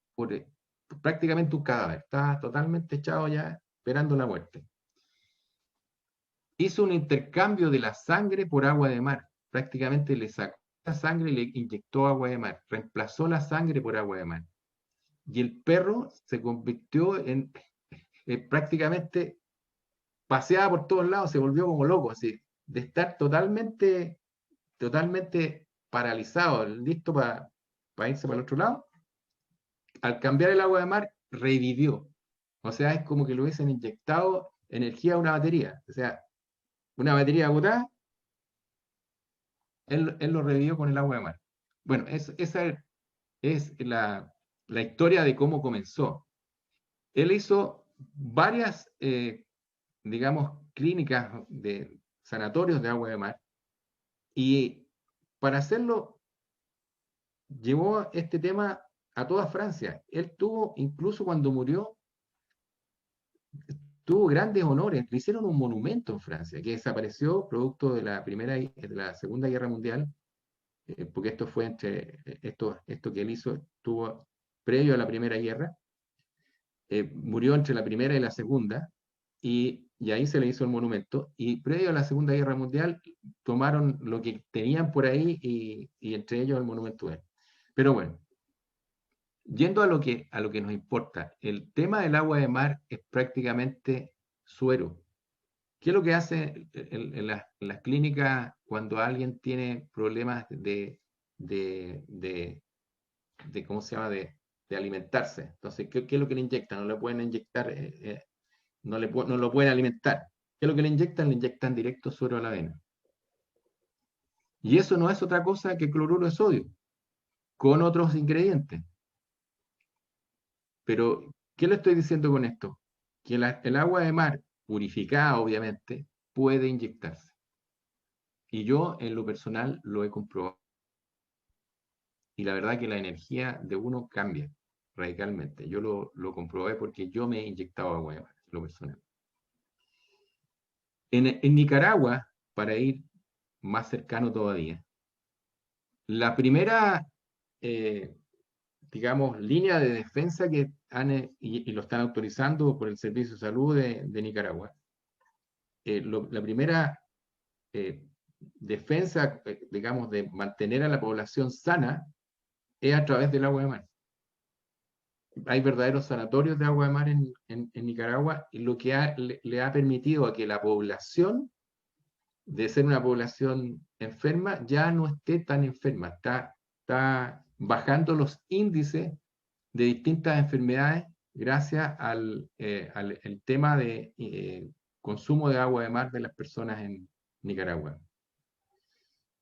A: prácticamente un cadáver, estaba totalmente echado ya, esperando la muerte. Hizo un intercambio de la sangre por agua de mar, prácticamente le sacó la sangre y le inyectó agua de mar, reemplazó la sangre por agua de mar. Y el perro se convirtió en prácticamente paseaba por todos lados, se volvió como loco, así, de estar totalmente paralizado, listo para irse para el otro lado. Al cambiar el agua de mar, revivió. O sea, es como que le hubiesen inyectado energía a una batería. O sea, una batería agotada, él lo revivió con el agua de mar. Bueno, esa es la historia de cómo comenzó. Él hizo varias, digamos, clínicas de sanatorios de agua de mar, y para hacerlo llevó este tema a toda Francia. Él tuvo, incluso cuando murió, tuvo grandes honores. Le hicieron un monumento en Francia, que desapareció producto de la Segunda Guerra Mundial, porque esto fue esto que él hizo estuvo previo a la Primera Guerra. Murió entre la Primera y la Segunda, y ahí se le hizo el monumento. Y previo a la Segunda Guerra Mundial, tomaron lo que tenían por ahí y entre ellos el monumento de él. Pero bueno, yendo a lo que nos importa, el tema del agua de mar es prácticamente suero. ¿Qué es lo que hace en las clínicas cuando alguien tiene problemas ¿cómo se llama? De alimentarse? Entonces, ¿qué es lo que le inyectan? No le pueden inyectar, no lo pueden alimentar. ¿Qué es lo que le inyectan? Le inyectan directo suero a la vena. Y eso no es otra cosa que cloruro de sodio, con otros ingredientes. Pero, ¿qué le estoy diciendo con esto? Que el agua de mar, purificada obviamente, puede inyectarse. Y yo, en lo personal, lo he comprobado. Y la verdad que la energía de uno cambia radicalmente. Yo lo comprobé porque yo me he inyectado agua de mar, en lo personal. En Nicaragua, para ir más cercano todavía, la primera, digamos, línea de defensa que y lo están autorizando por el Servicio de Salud de Nicaragua, la primera defensa, digamos, de mantener a la población sana es a través del agua de mar. Hay verdaderos sanatorios de agua de mar en Nicaragua, y lo que le ha permitido a que la población, de ser una población enferma, ya no esté tan enferma. Está bajando los índices de distintas enfermedades gracias al el tema de consumo de agua de mar de las personas en Nicaragua.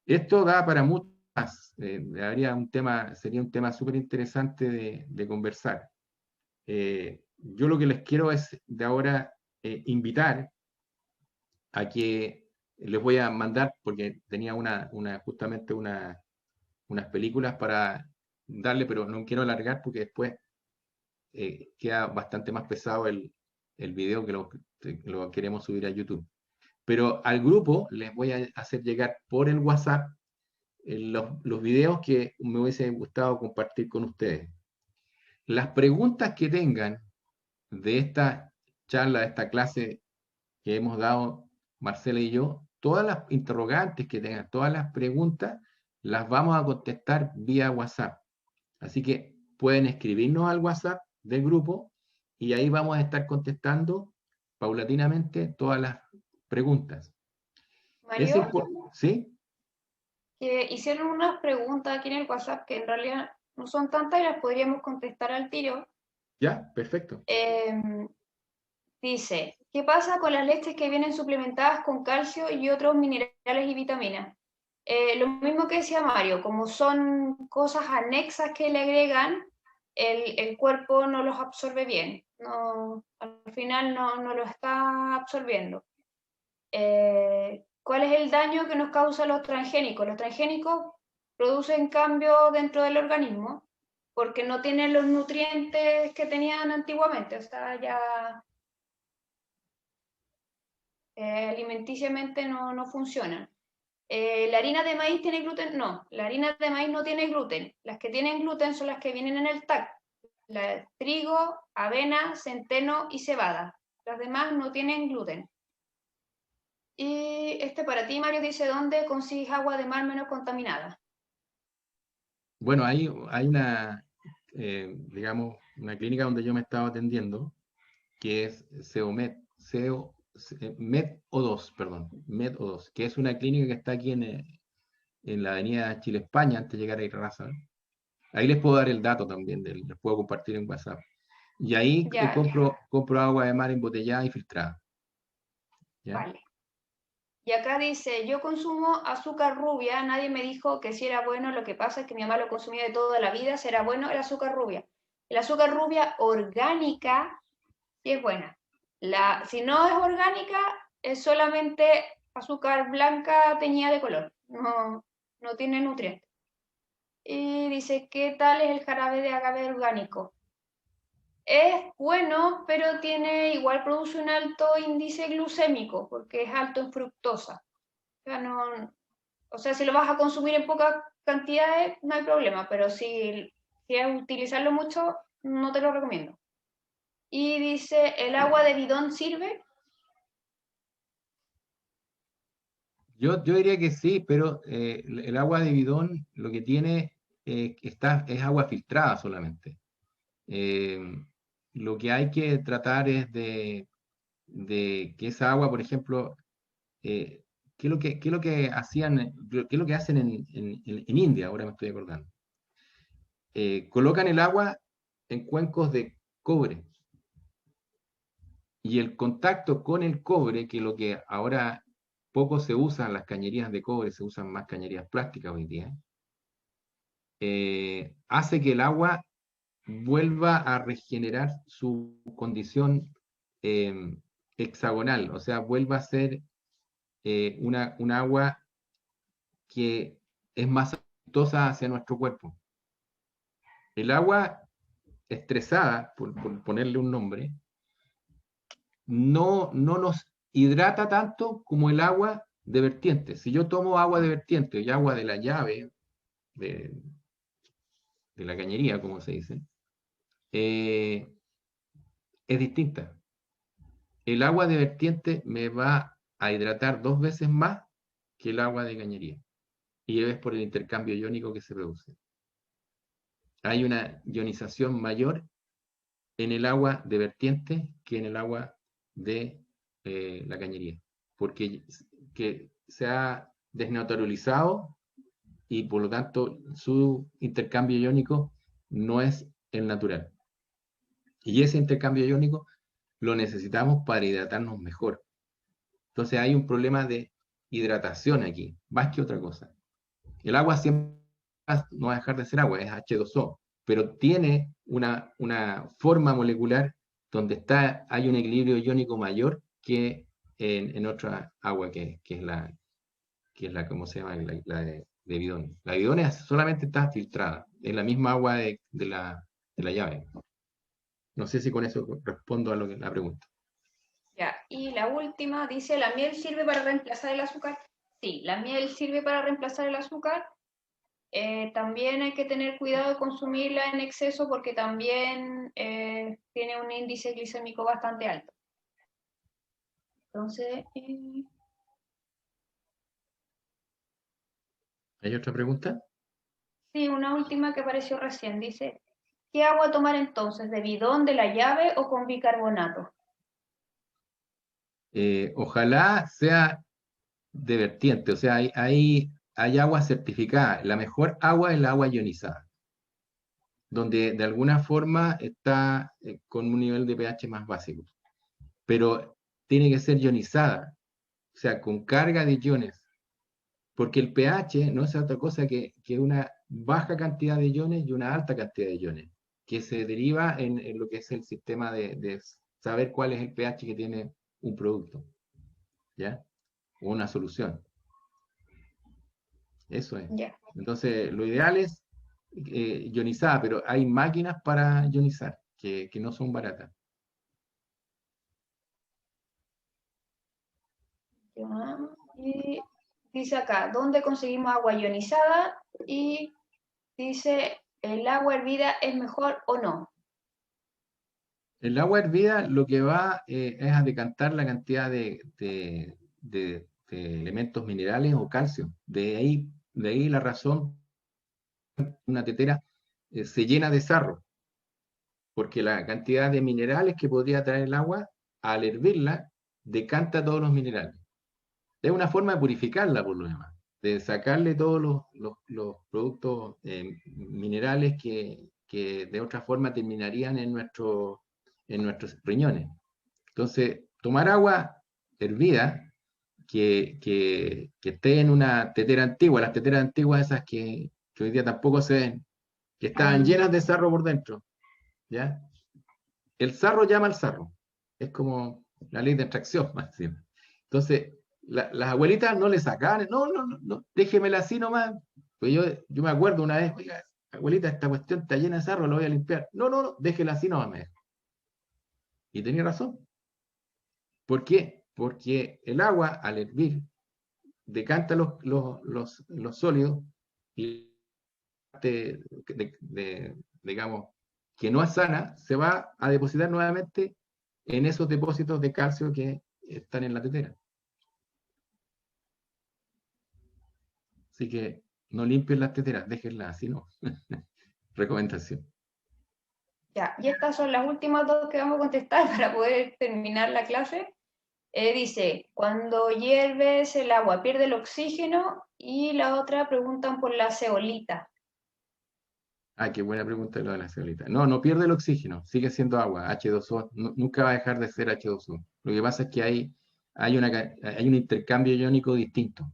A: Esto da para mucho, sería un tema súper interesante de conversar. Yo lo que les quiero es de ahora invitar a que les voy a mandar, porque tenía justamente unas películas para darle, pero no quiero alargar porque después queda bastante más pesado el video que lo queremos subir a YouTube. Pero al grupo les voy a hacer llegar por el WhatsApp los videos que me hubiese gustado compartir con ustedes. Las preguntas que tengan de esta charla, de esta clase que hemos dado Marcela y yo, todas las interrogantes que tengan, todas las preguntas, las vamos a contestar vía WhatsApp. Así que pueden escribirnos al WhatsApp del grupo y ahí vamos a estar contestando paulatinamente todas las preguntas.
C: Mario,
A: ¿Sí?
C: que hicieron unas preguntas aquí en el WhatsApp que en realidad no son tantas y las podríamos contestar al tiro.
A: ¿Ya? Perfecto.
C: Dice, ¿qué pasa con las leches que vienen suplementadas con calcio y otros minerales y vitaminas? Lo mismo que decía Mario, como son cosas anexas que le agregan, el cuerpo no los absorbe bien, no, al final no lo está absorbiendo. ¿Cuál es el daño que nos causan los transgénicos? Los transgénicos producen cambio dentro del organismo porque no tienen los nutrientes que tenían antiguamente, o sea, ya alimenticiamente no funcionan. ¿La harina de maíz tiene gluten? No, la harina de maíz no tiene gluten. Las que tienen gluten son las que vienen en el TAC. Trigo, avena, centeno y cebada. Las demás no tienen gluten. Y para ti, Mario, dice, ¿dónde consigues agua de mar menos contaminada?
A: Bueno, hay digamos, una clínica donde yo me estaba atendiendo, que es MedO2, perdón, MedO2, que es una clínica que está aquí en la avenida Chile España, antes de llegar a Irraza. Ahí les puedo dar el dato también, les puedo compartir en WhatsApp. Y ahí
C: Ya,
A: compro agua de mar embotellada y filtrada. ¿Ya?
C: vale. Y acá dice, yo consumo azúcar rubia, nadie me dijo que si era bueno, lo que pasa es que mi mamá lo consumía de toda la vida, será bueno el azúcar rubia. El azúcar rubia orgánica sí es buena. Si no es orgánica, es solamente azúcar blanca teñida de color, no tiene nutrientes. Y dice, ¿qué tal es el jarabe de agave orgánico? Es bueno, pero igual produce un alto índice glucémico, porque es alto en fructosa. O sea, si lo vas a consumir en pocas cantidades, no hay problema, pero si es utilizarlo mucho, no te lo recomiendo. Y dice, ¿el agua de bidón sirve?
A: Yo diría que sí, pero el agua de bidón lo que tiene es agua filtrada solamente. Eh, lo que hay que tratar es de que esa agua, por ejemplo, qué es lo que hacían, qué es lo que hacen en India, ahora me estoy acordando. Colocan el agua en cuencos de cobre y el contacto con el cobre, que lo que ahora poco se usan las cañerías de cobre, se usan más cañerías plásticas hoy día, hace que el agua vuelva a regenerar su condición eh, hexagonal, o sea, vuelva a ser un agua que es más amistosa hacia nuestro cuerpo. El agua estresada, por ponerle un nombre, no nos hidrata tanto como el agua de vertiente. Si yo tomo agua de vertiente y agua de la llave, de, de la cañería, como se dice, es distinta. El agua de vertiente me va a hidratar 2 veces más que el agua de cañería. Y es por el intercambio iónico que se produce. Hay una ionización mayor en el agua de vertiente que en el agua de la cañería, porque que se ha desnaturalizado y por lo tanto su intercambio iónico no es el natural. Y ese intercambio iónico lo necesitamos para hidratarnos mejor. Entonces hay un problema de hidratación aquí, más que otra cosa. El agua siempre no va a dejar de ser agua, es H2O, pero tiene una forma molecular donde hay un equilibrio iónico mayor que en otra agua que es la, ¿cómo se llama? La de bidones. La de bidones solamente está filtrada, es la misma agua de la llave. No sé si con eso respondo a la pregunta.
C: Ya, y la última dice, ¿la miel sirve para reemplazar el azúcar? Sí, la miel sirve para reemplazar el azúcar. También hay que tener cuidado de consumirla en exceso porque también tiene un índice glicémico bastante alto. Entonces,
A: ¿Hay otra pregunta?
C: sí, una última que apareció recién. Dice, ¿qué agua tomar entonces? ¿De bidón, de la llave o con bicarbonato?
A: Ojalá sea de vertiente, o sea, hay agua certificada. La mejor agua es la agua ionizada, donde de alguna forma está con un nivel de pH más básico, pero tiene que ser ionizada, o sea, con carga de iones, porque el pH no es otra cosa que una baja cantidad de iones y una alta cantidad de iones, que se deriva en lo que es el sistema de saber cuál es el pH que tiene un producto, ¿ya? O una solución. Eso es.
C: Ya.
A: Entonces, lo ideal es ionizada, pero hay máquinas para ionizar que no son baratas.
C: Ya. Y dice acá, ¿dónde conseguimos agua ionizada? Y dice, ¿el agua hervida es mejor o no?
A: El agua hervida lo que va es a decantar la cantidad de elementos minerales o calcio. De ahí la razón, una tetera se llena de sarro, porque la cantidad de minerales que podría traer el agua, al hervirla, decanta todos los minerales. Es una forma de purificarla, por lo demás, de sacarle todos los productos minerales que de otra forma terminarían en nuestros riñones. Entonces, tomar agua hervida que esté en una tetera antigua, las teteras antiguas esas que hoy día tampoco se ven, que estaban llenas de sarro por dentro, ¿ya? El sarro llama al sarro, es como la ley de atracción, más simple. Entonces, las abuelitas no le sacaban, no, no, no, no, déjemela así nomás. Pues yo me acuerdo una vez, oiga, abuelita, esta cuestión está llena de sarro, lo voy a limpiar. No, no, no, déjela así nomás, me dijo. Y tenía razón. ¿Por qué? Porque el agua, al hervir, decanta los sólidos y digamos, que no es sana, se va a depositar nuevamente en esos depósitos de calcio que están en la tetera. Así que no limpien las teteras, déjenlas así, ¿no? Recomendación.
C: Ya, y estas son las últimas dos que vamos a contestar para poder terminar la clase. Dice, cuando hierves el agua pierde el oxígeno y la otra preguntan por la zeolita.
A: Ah, qué buena pregunta lo de la ceolita. No, no pierde el oxígeno, sigue siendo agua, H2O, nunca va a dejar de ser H2O. Lo que pasa es que hay un intercambio iónico distinto.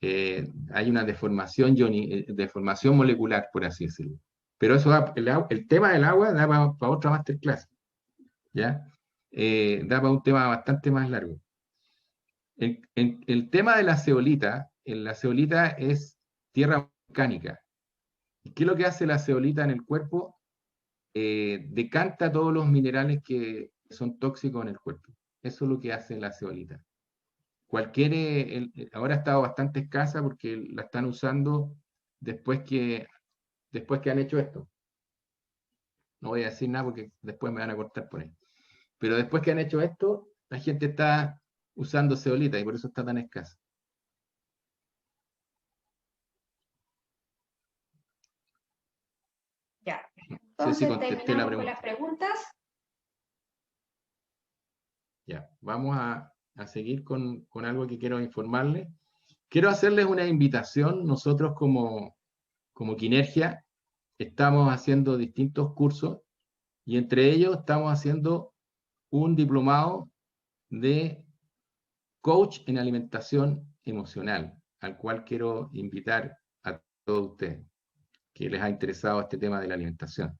A: Hay una deformación molecular, por así decirlo. Pero eso el tema del agua da para otra masterclass, ¿ya? Da para un tema bastante más largo. El tema de la zeolita es tierra volcánica. ¿Qué es lo que hace la zeolita en el cuerpo? Decanta todos los minerales que son tóxicos en el cuerpo. Eso es lo que hace la zeolita. Ahora ha estado bastante escasa porque la están usando después que han hecho esto. No voy a decir nada porque después me van a cortar por ahí. Pero después que han hecho esto, la gente está usando zeolita y por eso está tan escasa.
C: Ya,
A: No sé si
C: entonces
A: contesté la
C: terminamos con
A: pregunta.
C: las preguntas.
A: Ya, vamos a seguir con algo que quiero informarles. Quiero hacerles una invitación. Nosotros como Quinergia estamos haciendo distintos cursos y entre ellos estamos haciendo un diplomado de coach en alimentación emocional, al cual quiero invitar todos ustedes que les ha interesado este tema de la alimentación.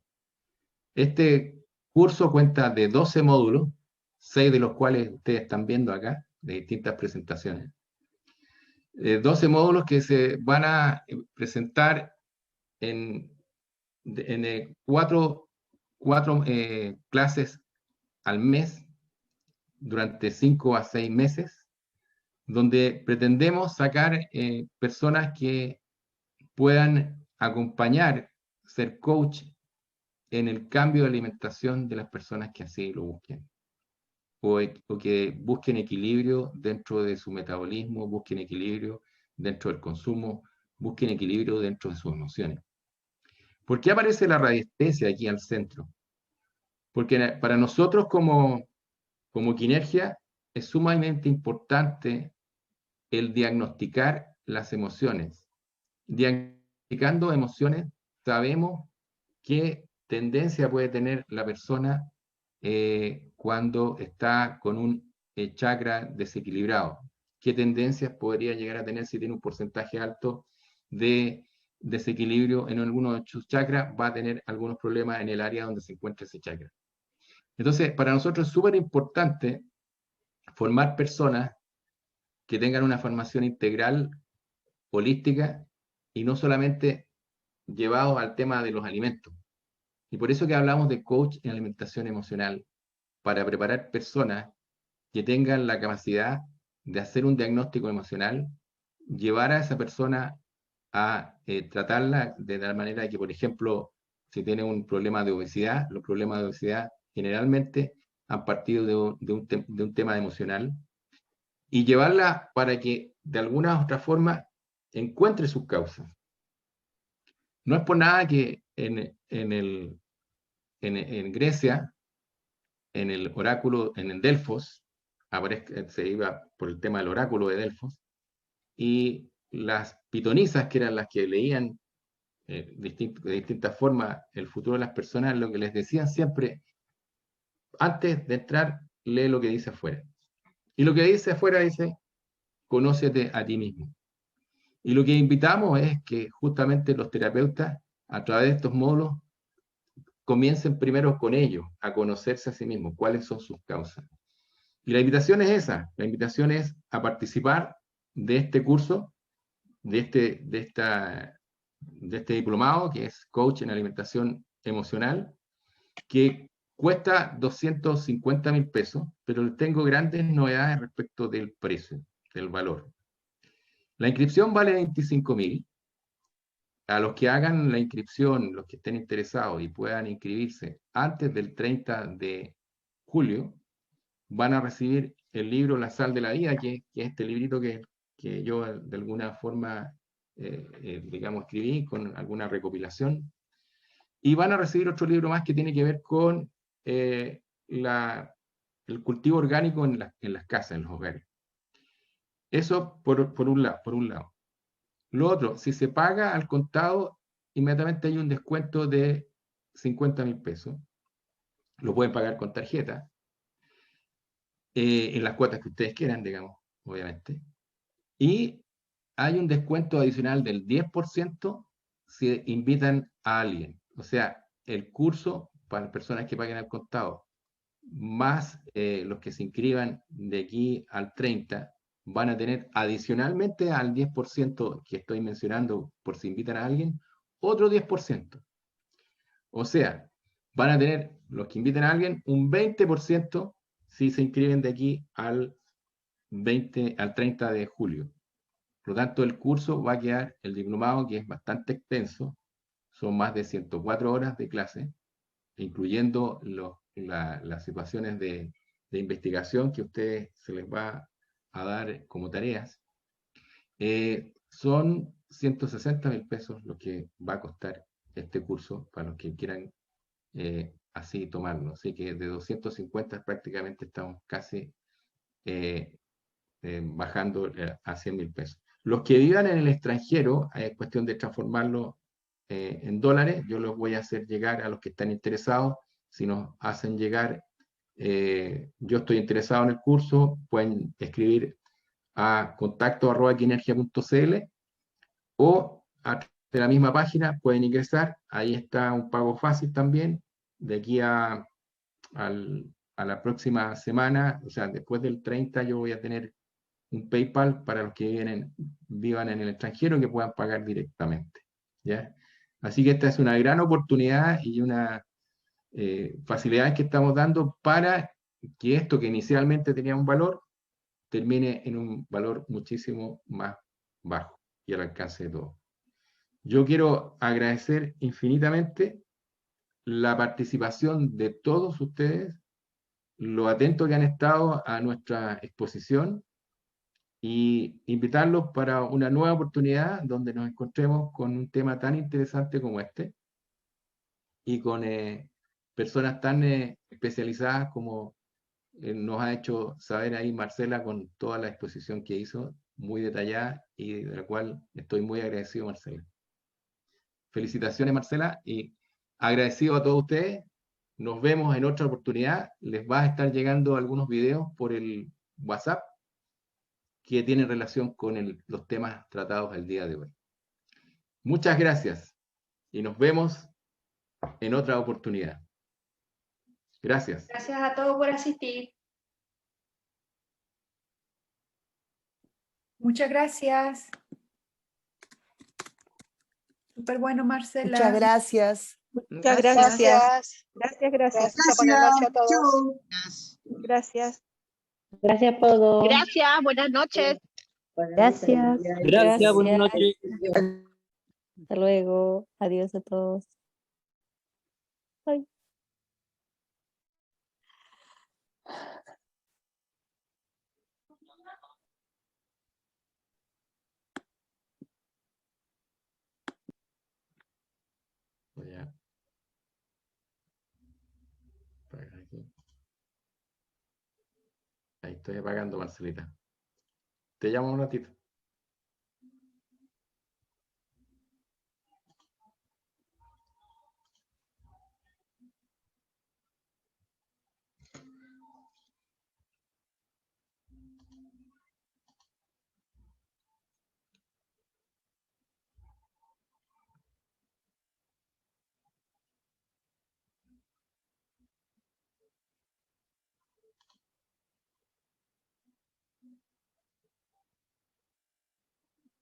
A: Este curso cuenta de 12 módulos, 6 de los cuales ustedes están viendo acá, de distintas presentaciones. 12 módulos que se van a presentar en cuatro clases al mes durante 5 a 6 meses, donde pretendemos sacar personas que puedan acompañar, ser coach en el cambio de alimentación de las personas que así lo busquen. O que busquen equilibrio dentro de su metabolismo, busquen equilibrio dentro del consumo, busquen equilibrio dentro de sus emociones. ¿Por qué aparece la radiestesia aquí al centro? Porque para nosotros como Quinergia es sumamente importante el diagnosticar las emociones. Diagnosticando emociones, sabemos qué tendencia puede tener la persona cuando está con un chakra desequilibrado. ¿Qué tendencias podría llegar a tener si tiene un porcentaje alto de desequilibrio en alguno de sus chakras? Va a tener algunos problemas en el área donde se encuentra ese chakra. Entonces, para nosotros es súper importante formar personas que tengan una formación integral, holística, y no solamente llevados al tema de los alimentos. Y por eso que hablamos de coach en alimentación emocional, para preparar personas que tengan la capacidad de hacer un diagnóstico emocional, llevar a esa persona a tratarla de tal manera que, por ejemplo, si tiene un problema de obesidad, los problemas de obesidad generalmente han partido de un tema emocional, y llevarla para que de alguna u otra forma encuentre sus causas. No es por nada que en Grecia, en el oráculo, en el Delfos, se iba por el tema del oráculo de Delfos, y las pitonisas, que eran las que leían de distintas formas el futuro de las personas, lo que les decían siempre, antes de entrar, lee lo que dice afuera. Y lo que dice afuera dice, conócete a ti mismo. Y lo que invitamos es que justamente los terapeutas, a través de estos módulos, comiencen primero con ellos, a conocerse a sí mismos, cuáles son sus causas. Y la invitación es esa, la invitación es a participar de este curso, de este diplomado, que es Coach en Alimentación Emocional, que cuesta 250.000 pesos, pero tengo grandes novedades respecto del precio, del valor. La inscripción vale 25.000. A los que hagan la inscripción, los que estén interesados y puedan inscribirse antes del 30 de julio, van a recibir el libro La Sal de la Vida, que es este librito que yo de alguna forma, digamos, escribí con alguna recopilación. Y van a recibir otro libro más que tiene que ver con el cultivo orgánico en las casas, en los hogares. Eso por un lado. Lo otro, si se paga al contado, inmediatamente hay un descuento de 50.000 pesos. Lo pueden pagar con tarjeta, en las cuotas que ustedes quieran, digamos, obviamente. Y hay un descuento adicional del 10% si invitan a alguien. O sea, el curso para las personas que paguen al contado, más los que se inscriban de aquí al 30, van a tener adicionalmente al 10% que estoy mencionando por si invitan a alguien, otro 10%. O sea, van a tener los que inviten a alguien un 20% si se inscriben de aquí al 30 de julio. Por lo tanto, el curso va a quedar, el diplomado, que es bastante extenso, son más de 104 horas de clase, incluyendo las situaciones de investigación que a ustedes se les va a dar como tareas. Son 160.000 pesos lo que va a costar este curso para los que quieran así tomarlo. Así que de 250 prácticamente estamos casi bajando a 100.000 pesos. Los que vivan en el extranjero, es cuestión de transformarlo en dólares. Yo los voy a hacer llegar a los que están interesados. Si nos hacen llegar, yo estoy interesado en el curso, pueden escribir a contacto@quinergia.cl o a de la misma página pueden ingresar, ahí está un pago fácil también, de aquí a la próxima semana, o sea, después del 30 yo voy a tener un PayPal para los que vivan en el extranjero que puedan pagar directamente, ¿ya? Así que esta es una gran oportunidad y una facilidad que estamos dando para que esto que inicialmente tenía un valor, termine en un valor muchísimo más bajo y al alcance de todos. Yo quiero agradecer infinitamente la participación de todos ustedes, lo atentos que han estado a nuestra exposición y invitarlos para una nueva oportunidad donde nos encontremos con un tema tan interesante como este y con personas tan especializadas como nos ha hecho saber ahí Marcela con toda la exposición que hizo, muy detallada y de la cual estoy muy agradecido, Marcela. Felicitaciones, Marcela, y agradecido a todos ustedes. Nos vemos en otra oportunidad. Les va a estar llegando algunos videos por el WhatsApp que tienen relación con los temas tratados el día de hoy. Muchas gracias y nos vemos en otra oportunidad. Gracias.
C: Gracias a todos por asistir.
B: Muchas gracias. Súper bueno, Marcela.
D: Muchas gracias.
E: Muchas gracias.
F: Gracias.
E: Gracias.
F: Buenas noches a todos.
E: Chau. Gracias.
G: Gracias a todos.
F: Gracias, buenas noches.
G: Gracias.
H: Gracias, buenas noches.
G: Hasta luego. Adiós a todos. Bye.
A: Voy a apagar aquí. Ahí estoy apagando, Marcelita. Te llamo un ratito.